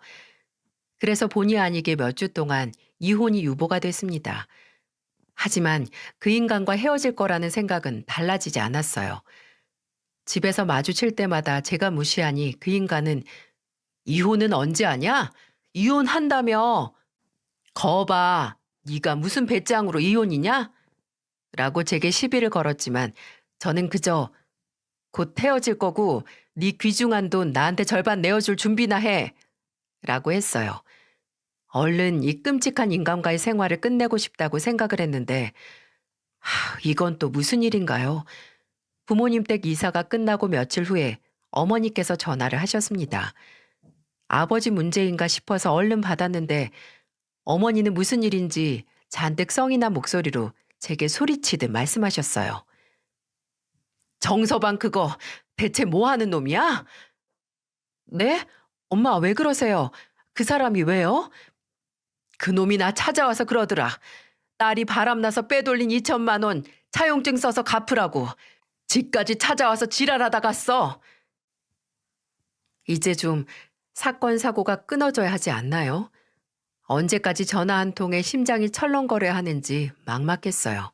S1: 그래서 본의 아니게 몇 주 동안 이혼이 유보가 됐습니다. 하지만 그 인간과 헤어질 거라는 생각은 달라지지 않았어요. 집에서 마주칠 때마다 제가 무시하니 그 인간은 이혼은 언제 하냐? 이혼한다며. 거봐, 네가 무슨 배짱으로 이혼이냐? 라고 제게 시비를 걸었지만 저는 그저 곧 헤어질 거고 네 귀중한 돈 나한테 절반 내어줄 준비나 해 라고 했어요. 얼른 이 끔찍한 인간과의 생활을 끝내고 싶다고 생각을 했는데 이건 또 무슨 일인가요? 부모님 댁 이사가 끝나고 며칠 후에 어머니께서 전화를 하셨습니다. 아버지 문제인가 싶어서 얼른 받았는데 어머니는 무슨 일인지 잔뜩 성이 난 목소리로 제게 소리치듯 말씀하셨어요. 정서방 그거 대체 뭐 하는 놈이야? 네? 엄마 왜 그러세요? 그 사람이 왜요? 그 놈이 나 찾아와서 그러더라. 딸이 바람나서 빼돌린 2천만 원 차용증 써서 갚으라고. 집까지 찾아와서 지랄하다 갔어. 이제 좀 사건 사고가 끊어져야 하지 않나요? 언제까지 전화 한 통에 심장이 철렁거려야 하는지 막막했어요.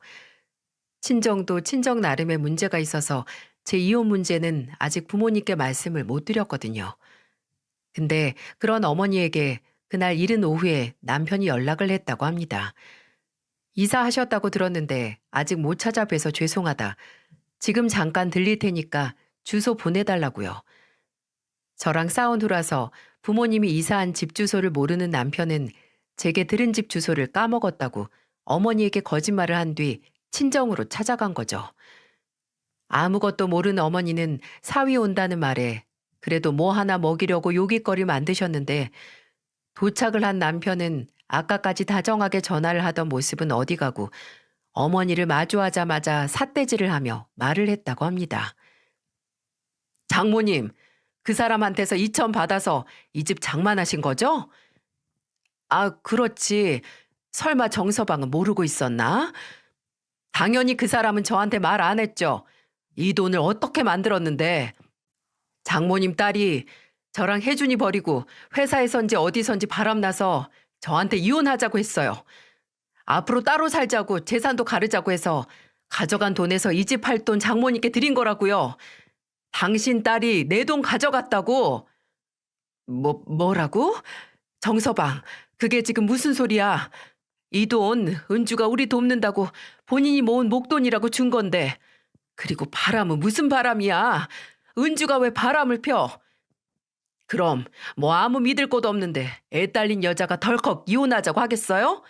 S1: 친정도 친정 나름의 문제가 있어서 제 이혼 문제는 아직 부모님께 말씀을 못 드렸거든요. 근데 그런 어머니에게 그날 이른 오후에 남편이 연락을 했다고 합니다. 이사하셨다고 들었는데 아직 못 찾아뵈서 죄송하다. 지금 잠깐 들릴 테니까 주소 보내달라고요. 저랑 싸운 후라서 부모님이 이사한 집 주소를 모르는 남편은 제게 들은 집 주소를 까먹었다고 어머니에게 거짓말을 한 뒤 친정으로 찾아간 거죠. 아무것도 모르는 어머니는 사위 온다는 말에 그래도 뭐 하나 먹이려고 요깃거리 만드셨는데 도착을 한 남편은 아까까지 다정하게 전화를 하던 모습은 어디 가고 어머니를 마주하자마자 삿대질을 하며 말을 했다고 합니다. 장모님, 그 사람한테서 2천 받아서 이 집 장만하신 거죠? 아, 그렇지. 설마 정서방은 모르고 있었나? 당연히 그 사람은 저한테 말 안 했죠. 이 돈을 어떻게 만들었는데. 장모님 딸이 저랑 혜준이 버리고 회사에선지 어디선지 바람나서 저한테 이혼하자고 했어요. 앞으로 따로 살자고 재산도 가르자고 해서 가져간 돈에서 이 집 팔 돈 장모님께 드린 거라고요. 당신 딸이 내 돈 가져갔다고. 뭐라고? 정서방, 그게 지금 무슨 소리야? 이 돈 은주가 우리 돕는다고 본인이 모은 목돈이라고 준 건데. 그리고 바람은 무슨 바람이야? 은주가 왜 바람을 펴? 그럼 뭐 아무 믿을 곳 없는데 애 딸린 여자가 덜컥 이혼하자고 하겠어요?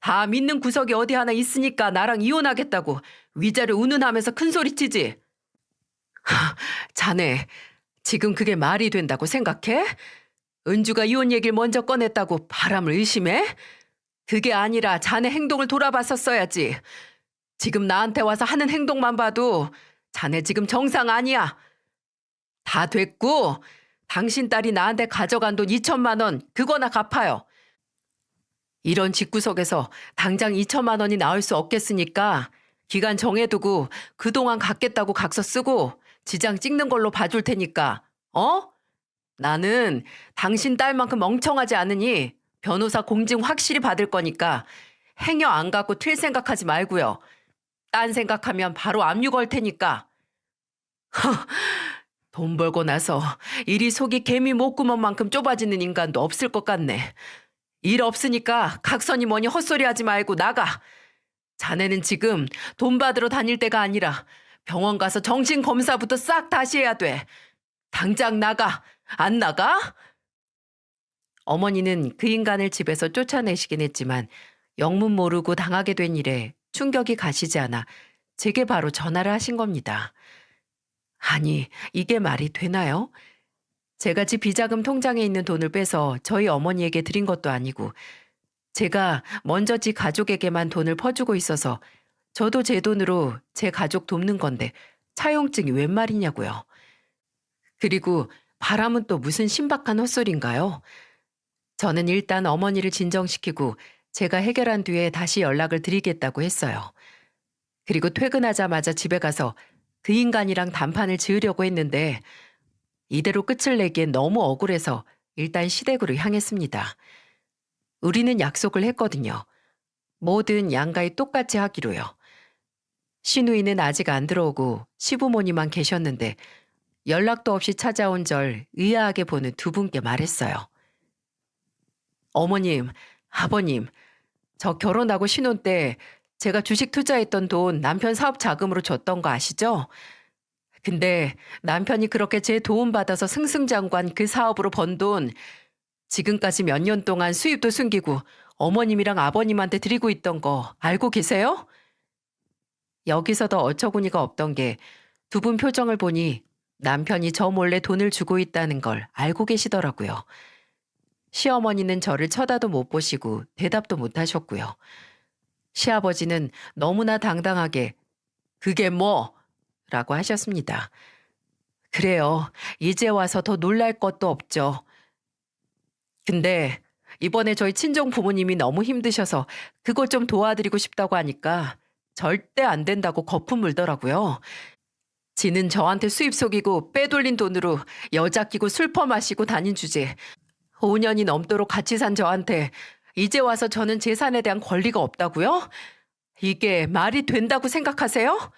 S1: 다 믿는 구석이 어디 하나 있으니까 나랑 이혼하겠다고 위자료 운운하면서 큰소리치지. 자네, 지금 그게 말이 된다고 생각해? 은주가 이혼 얘기를 먼저 꺼냈다고 바람을 의심해? 그게 아니라 자네 행동을 돌아봤었어야지. 지금 나한테 와서 하는 행동만 봐도 자네 지금 정상 아니야. 다 됐고 당신 딸이 나한테 가져간 돈 2천만 원 그거나 갚아요. 이런 집구석에서 당장 2천만 원이 나올 수 없겠으니까 기간 정해두고 그동안 갚겠다고 각서 쓰고 지장 찍는 걸로 봐줄 테니까. 어? 나는 당신 딸만큼 멍청하지 않으니 변호사 공증 확실히 받을 거니까 행여 안 갖고 튈 생각하지 말고요. 딴 생각하면 바로 압류 걸 테니까. 돈 벌고 나서 일이 속이 개미 목구멍만큼 좁아지는 인간도 없을 것 같네. 일 없으니까 각선이 뭐니 헛소리 하지 말고 나가. 자네는 지금 돈 받으러 다닐 때가 아니라 병원 가서 정신검사부터 싹 다시 해야 돼. 당장 나가. 안 나가? 어머니는 그 인간을 집에서 쫓아내시긴 했지만 영문 모르고 당하게 된 일에 충격이 가시지 않아 제게 바로 전화를 하신 겁니다. 아니, 이게 말이 되나요? 제가 집 비자금 통장에 있는 돈을 빼서 저희 어머니에게 드린 것도 아니고 제가 먼저 지 가족에게만 돈을 퍼주고 있어서 저도 제 돈으로 제 가족 돕는 건데 차용증이 웬 말이냐고요. 그리고 바람은 또 무슨 신박한 헛소리인가요? 저는 일단 어머니를 진정시키고 제가 해결한 뒤에 다시 연락을 드리겠다고 했어요. 그리고 퇴근하자마자 집에 가서 그 인간이랑 단판을 지으려고 했는데 이대로 끝을 내기엔 너무 억울해서 일단 시댁으로 향했습니다. 우리는 약속을 했거든요. 뭐든 양가에 똑같이 하기로요. 시누이는 아직 안 들어오고 시부모님만 계셨는데 연락도 없이 찾아온 절 의아하게 보는 두 분께 말했어요. 어머님, 아버님, 저 결혼하고 신혼 때 제가 주식 투자했던 돈 남편 사업 자금으로 줬던 거 아시죠? 근데 남편이 그렇게 제 도움 받아서 승승장구한 그 사업으로 번 돈 지금까지 몇 년 동안 수입도 숨기고 어머님이랑 아버님한테 드리고 있던 거 알고 계세요? 여기서도 어처구니가 없던 게 두 분 표정을 보니 남편이 저 몰래 돈을 주고 있다는 걸 알고 계시더라고요. 시어머니는 저를 쳐다도 못 보시고 대답도 못 하셨고요. 시아버지는 너무나 당당하게 그게 뭐? 라고 하셨습니다. 그래요. 이제 와서 더 놀랄 것도 없죠. 근데 이번에 저희 친정 부모님이 너무 힘드셔서 그것 좀 도와드리고 싶다고 하니까 절대 안 된다고 거품 물더라고요. 지는 저한테 수입 속이고 빼돌린 돈으로 여자 끼고 술 퍼마시고 다닌 주제 5년이 넘도록 같이 산 저한테 이제 와서 저는 재산에 대한 권리가 없다고요? 이게 말이 된다고 생각하세요?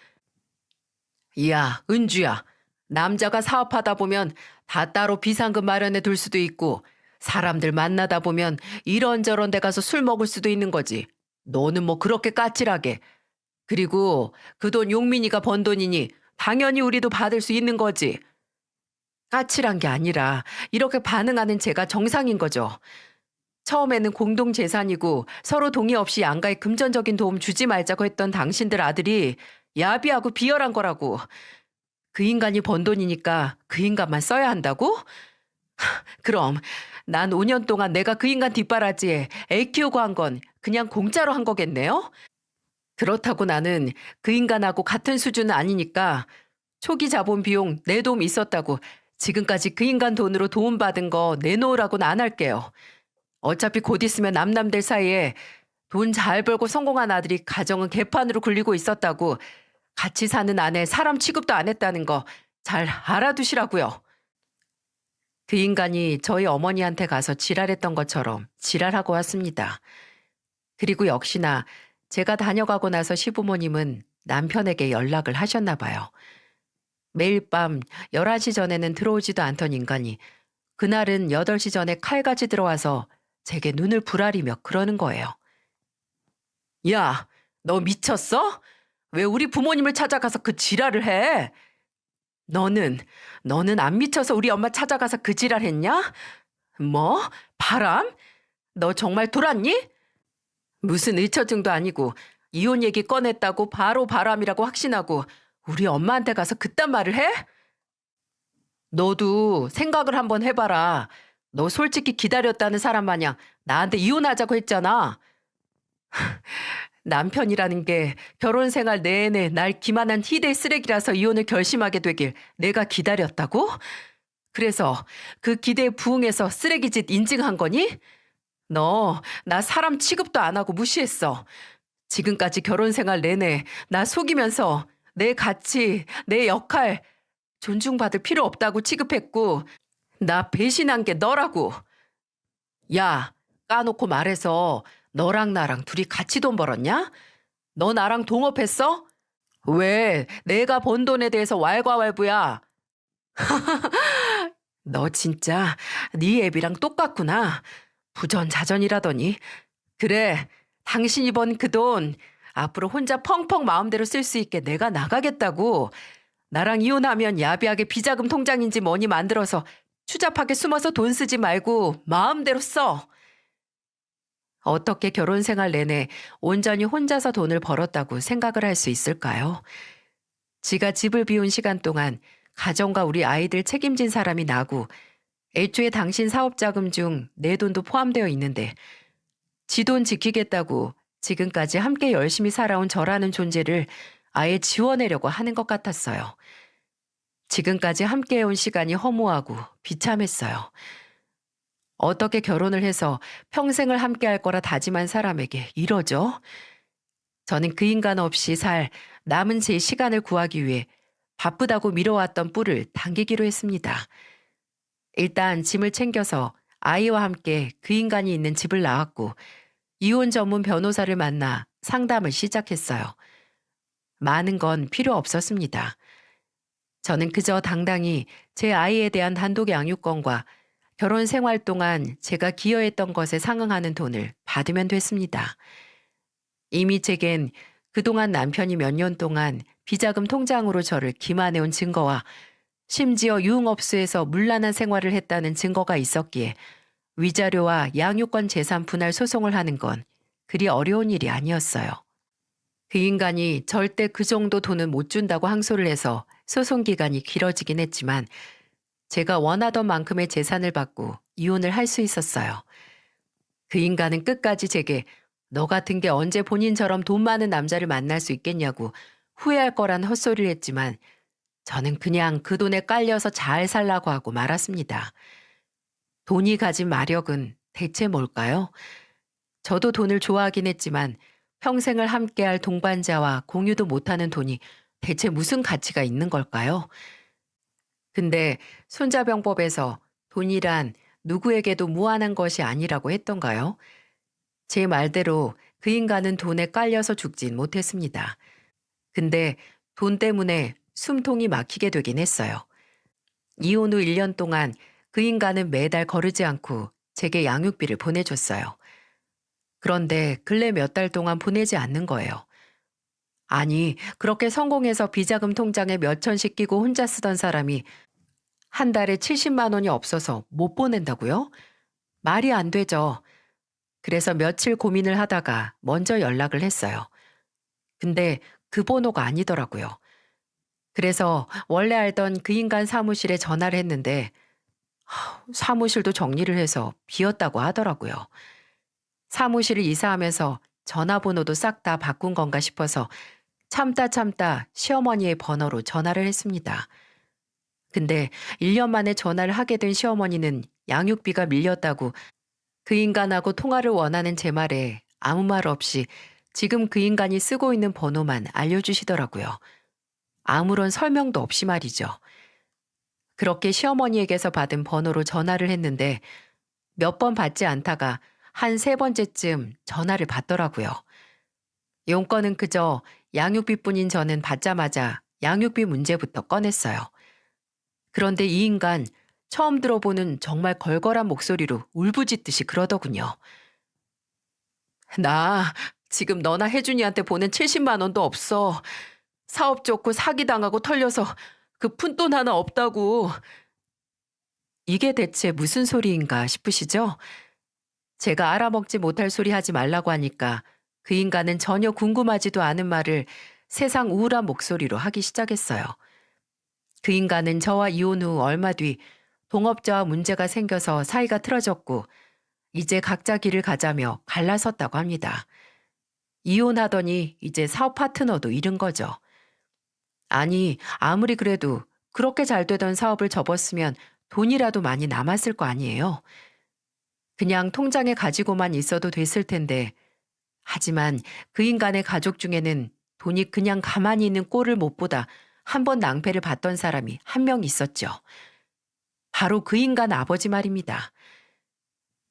S1: 이야, 은주야. 남자가 사업하다 보면 다 따로 비상금 마련해 둘 수도 있고 사람들 만나다 보면 이런저런 데 가서 술 먹을 수도 있는 거지. 너는 뭐 그렇게 까칠하게. 그리고 그 돈 용민이가 번 돈이니 당연히 우리도 받을 수 있는 거지. 까칠한 게 아니라 이렇게 반응하는 제가 정상인 거죠. 처음에는 공동재산이고 서로 동의 없이 양가에 금전적인 도움 주지 말자고 했던 당신들 아들이 야비하고 비열한 거라고. 그 인간이 번 돈이니까 그 인간만 써야 한다고? 그럼 난 5년 동안 내가 그 인간 뒷바라지에 애 키우고 한 건 그냥 공짜로 한 거겠네요? 그렇다고 나는 그 인간하고 같은 수준은 아니니까 초기 자본 비용 내 도움 있었다고 지금까지 그 인간 돈으로 도움받은 거 내놓으라고는 안 할게요. 어차피 곧 있으면 남남들 사이에 돈 잘 벌고 성공한 아들이 가정은 개판으로 굴리고 있었다고 같이 사는 아내 사람 취급도 안 했다는 거 잘 알아두시라고요. 그 인간이 저희 어머니한테 가서 지랄했던 것처럼 지랄하고 왔습니다. 그리고 역시나 제가 다녀가고 나서 시부모님은 남편에게 연락을 하셨나 봐요. 매일 밤 11시 전에는 들어오지도 않던 인간이 그날은 8시 전에 칼같이 들어와서 제게 눈을 부라리며 그러는 거예요. 야, 너 미쳤어? 왜 우리 부모님을 찾아가서 그 지랄을 해? 너는, 너는 안 미쳐서 우리 엄마 찾아가서 그 지랄 했냐? 뭐? 바람? 너 정말 돌았니? 무슨 의처증도 아니고 이혼 얘기 꺼냈다고 바로 바람이라고 확신하고 우리 엄마한테 가서 그딴 말을 해? 너도 생각을 한번 해봐라. 너 솔직히 기다렸다는 사람 마냥 나한테 이혼하자고 했잖아. 남편이라는 게 결혼 생활 내내 날 기만한 희대 쓰레기라서 이혼을 결심하게 되길 내가 기다렸다고? 그래서 그 기대에 부응해서 쓰레기짓 인증한 거니? 너, 나 사람 취급도 안 하고 무시했어. 지금까지 결혼 생활 내내 나 속이면서 내 가치, 내 역할 존중받을 필요 없다고 취급했고, 나 배신한 게 너라고. 야, 까놓고 말해서 너랑 나랑 둘이 같이 돈 벌었냐? 너 나랑 동업했어? 왜 내가 번 돈에 대해서 왈가왈부야? 너 진짜 네 애비랑 똑같구나. 부전자전이라더니. 그래, 당신이 번 그 돈 앞으로 혼자 펑펑 마음대로 쓸 수 있게 내가 나가겠다고. 나랑 이혼하면 야비하게 비자금 통장인지 뭐니 만들어서 추잡하게 숨어서 돈 쓰지 말고 마음대로 써. 어떻게 결혼 생활 내내 온전히 혼자서 돈을 벌었다고 생각을 할 수 있을까요? 지가 집을 비운 시간 동안 가정과 우리 아이들 책임진 사람이 나고 애초에 당신 사업자금 중 내 돈도 포함되어 있는데 지 돈 지키겠다고 지금까지 함께 열심히 살아온 저라는 존재를 아예 지워내려고 하는 것 같았어요. 지금까지 함께 해온 시간이 허무하고 비참했어요. 어떻게 결혼을 해서 평생을 함께 할 거라 다짐한 사람에게 이러죠? 저는 그 인간 없이 살 남은 제 시간을 구하기 위해 바쁘다고 미뤄왔던 뿔을 당기기로 했습니다. 일단 짐을 챙겨서 아이와 함께 그 인간이 있는 집을 나왔고 이혼 전문 변호사를 만나 상담을 시작했어요. 많은 건 필요 없었습니다. 저는 그저 당당히 제 아이에 대한 단독 양육권과 결혼 생활 동안 제가 기여했던 것에 상응하는 돈을 받으면 됐습니다. 이미 제겐 그동안 남편이 몇 년 동안 비자금 통장으로 저를 기만해온 증거와 심지어 유흥업소에서 문란한 생활을 했다는 증거가 있었기에 위자료와 양육권 재산 분할 소송을 하는 건 그리 어려운 일이 아니었어요. 그 인간이 절대 그 정도 돈은 못 준다고 항소를 해서 소송 기간이 길어지긴 했지만 제가 원하던 만큼의 재산을 받고 이혼을 할 수 있었어요. 그 인간은 끝까지 제게 너 같은 게 언제 본인처럼 돈 많은 남자를 만날 수 있겠냐고 후회할 거란 헛소리를 했지만 저는 그냥 그 돈에 깔려서 잘 살라고 하고 말았습니다. 돈이 가진 마력은 대체 뭘까요? 저도 돈을 좋아하긴 했지만 평생을 함께할 동반자와 공유도 못하는 돈이 대체 무슨 가치가 있는 걸까요? 근데 손자병법에서 돈이란 누구에게도 무한한 것이 아니라고 했던가요? 제 말대로 그 인간은 돈에 깔려서 죽진 못했습니다. 근데 돈 때문에 숨통이 막히게 되긴 했어요. 이혼 후 1년 동안 그 인간은 매달 거르지 않고 제게 양육비를 보내줬어요. 그런데 근래 몇 달 동안 보내지 않는 거예요. 아니, 그렇게 성공해서 비자금 통장에 몇 천씩 끼고 혼자 쓰던 사람이 한 달에 70만 원이 없어서 못 보낸다고요? 말이 안 되죠. 그래서 며칠 고민을 하다가 먼저 연락을 했어요. 근데 그 번호가 아니더라고요. 그래서 원래 알던 그 인간 사무실에 전화를 했는데 사무실도 정리를 해서 비었다고 하더라고요. 사무실을 이사하면서 전화번호도 싹 다 바꾼 건가 싶어서 참다 시어머니의 번호로 전화를 했습니다. 근데 1년 만에 전화를 하게 된 시어머니는 양육비가 밀렸다고 그 인간하고 통화를 원하는 제 말에 아무 말 없이 지금 그 인간이 쓰고 있는 번호만 알려주시더라고요. 아무런 설명도 없이 말이죠. 그렇게 시어머니에게서 받은 번호로 전화를 했는데 몇 번 받지 않다가 한 3번째쯤 전화를 받더라고요. 용건은 그저 양육비뿐인 저는 받자마자 양육비 문제부터 꺼냈어요. 그런데 이 인간 처음 들어보는 정말 걸걸한 목소리로 울부짖듯이 그러더군요. 나 지금 너나 혜준이한테 보낸 70만 원도 없어. 사업 쫓고 사기당하고 털려서 그 푼돈 하나 없다고. 이게 대체 무슨 소리인가 싶으시죠? 제가 알아먹지 못할 소리 하지 말라고 하니까 그 인간은 전혀 궁금하지도 않은 말을 세상 우울한 목소리로 하기 시작했어요. 그 인간은 저와 이혼 후 얼마 뒤 동업자와 문제가 생겨서 사이가 틀어졌고 이제 각자 길을 가자며 갈라섰다고 합니다. 이혼하더니 이제 사업 파트너도 잃은 거죠. 아니, 아무리 그래도 그렇게 잘 되던 사업을 접었으면 돈이라도 많이 남았을 거 아니에요. 그냥 통장에 가지고만 있어도 됐을 텐데. 하지만 그 인간의 가족 중에는 돈이 그냥 가만히 있는 꼴을 못 보다 한 번 낭패를 봤던 사람이 한 명 있었죠. 바로 그 인간 아버지 말입니다.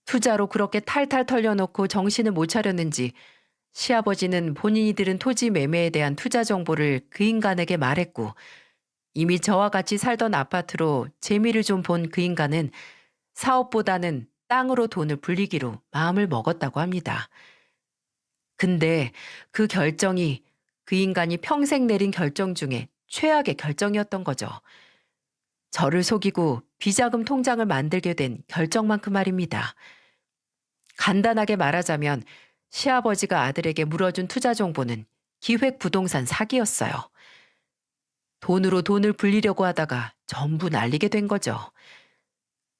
S1: 투자로 그렇게 탈탈 털려놓고 정신을 못 차렸는지 시아버지는 본인이 들은 토지 매매에 대한 투자 정보를 그 인간에게 말했고 이미 저와 같이 살던 아파트로 재미를 좀 본 그 인간은 사업보다는 땅으로 돈을 불리기로 마음을 먹었다고 합니다. 근데 그 결정이 그 인간이 평생 내린 결정 중에 최악의 결정이었던 거죠. 저를 속이고 비자금 통장을 만들게 된 결정만큼 말입니다. 간단하게 말하자면 시아버지가 아들에게 물어준 투자 정보는 기획부동산 사기였어요. 돈으로 돈을 불리려고 하다가 전부 날리게 된 거죠.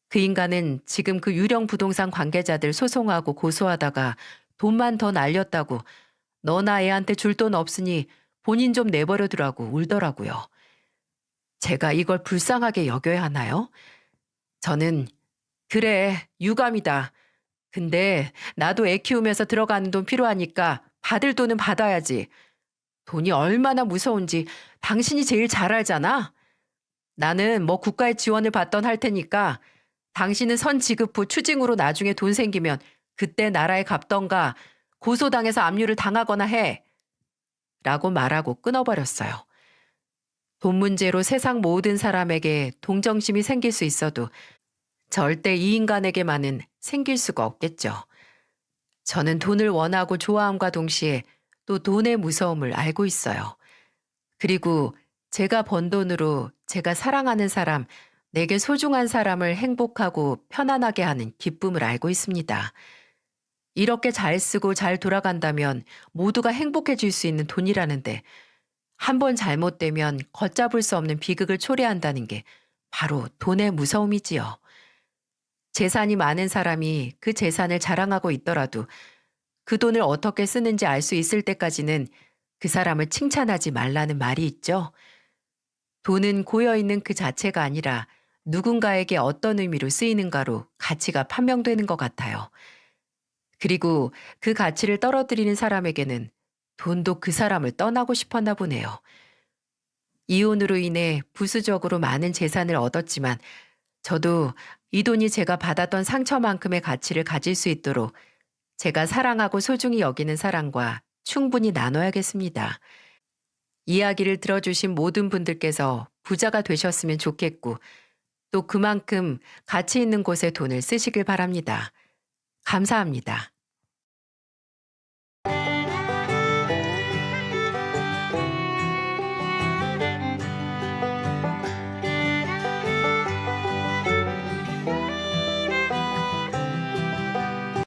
S1: 그 인간은 지금 그 유령 부동산 관계자들 소송하고 고소하다가 돈만 더 날렸다고 너나 애한테 줄 돈 없으니 본인 좀 내버려 두라고 울더라고요. 제가 이걸 불쌍하게 여겨야 하나요? 저는 그래, 유감이다. 근데 나도 애 키우면서 들어가는 돈 필요하니까 받을 돈은 받아야지. 돈이 얼마나 무서운지 당신이 제일 잘 알잖아. 나는 뭐 국가의 지원을 받던 할 테니까 당신은 선 지급 후 추징으로 나중에 돈 생기면 그때 나라에 갚던가 고소당해서 압류를 당하거나 해. 라고 말하고 끊어버렸어요. 돈 문제로 세상 모든 사람에게 동정심이 생길 수 있어도 절대 이 인간에게만은 생길 수가 없겠죠. 저는 돈을 원하고 좋아함과 동시에 또 돈의 무서움을 알고 있어요. 그리고 제가 번 돈으로 제가 사랑하는 사람, 내게 소중한 사람을 행복하고 편안하게 하는 기쁨을 알고 있습니다. 이렇게 잘 쓰고 잘 돌아간다면 모두가 행복해질 수 있는 돈이라는데 한 번 잘못되면 걷잡을 수 없는 비극을 초래한다는 게 바로 돈의 무서움이지요. 재산이 많은 사람이 그 재산을 자랑하고 있더라도 그 돈을 어떻게 쓰는지 알 수 있을 때까지는 그 사람을 칭찬하지 말라는 말이 있죠. 돈은 고여있는 그 자체가 아니라 누군가에게 어떤 의미로 쓰이는가로 가치가 판명되는 것 같아요. 그리고 그 가치를 떨어뜨리는 사람에게는 돈도 그 사람을 떠나고 싶었나 보네요. 이혼으로 인해 부수적으로 많은 재산을 얻었지만 저도 이 돈이 제가 받았던 상처만큼의 가치를 가질 수 있도록 제가 사랑하고 소중히 여기는 사람과 충분히 나눠야겠습니다. 이야기를 들어주신 모든 분들께서 부자가 되셨으면 좋겠고 또 그만큼 가치 있는 곳에 돈을 쓰시길 바랍니다. 감사합니다.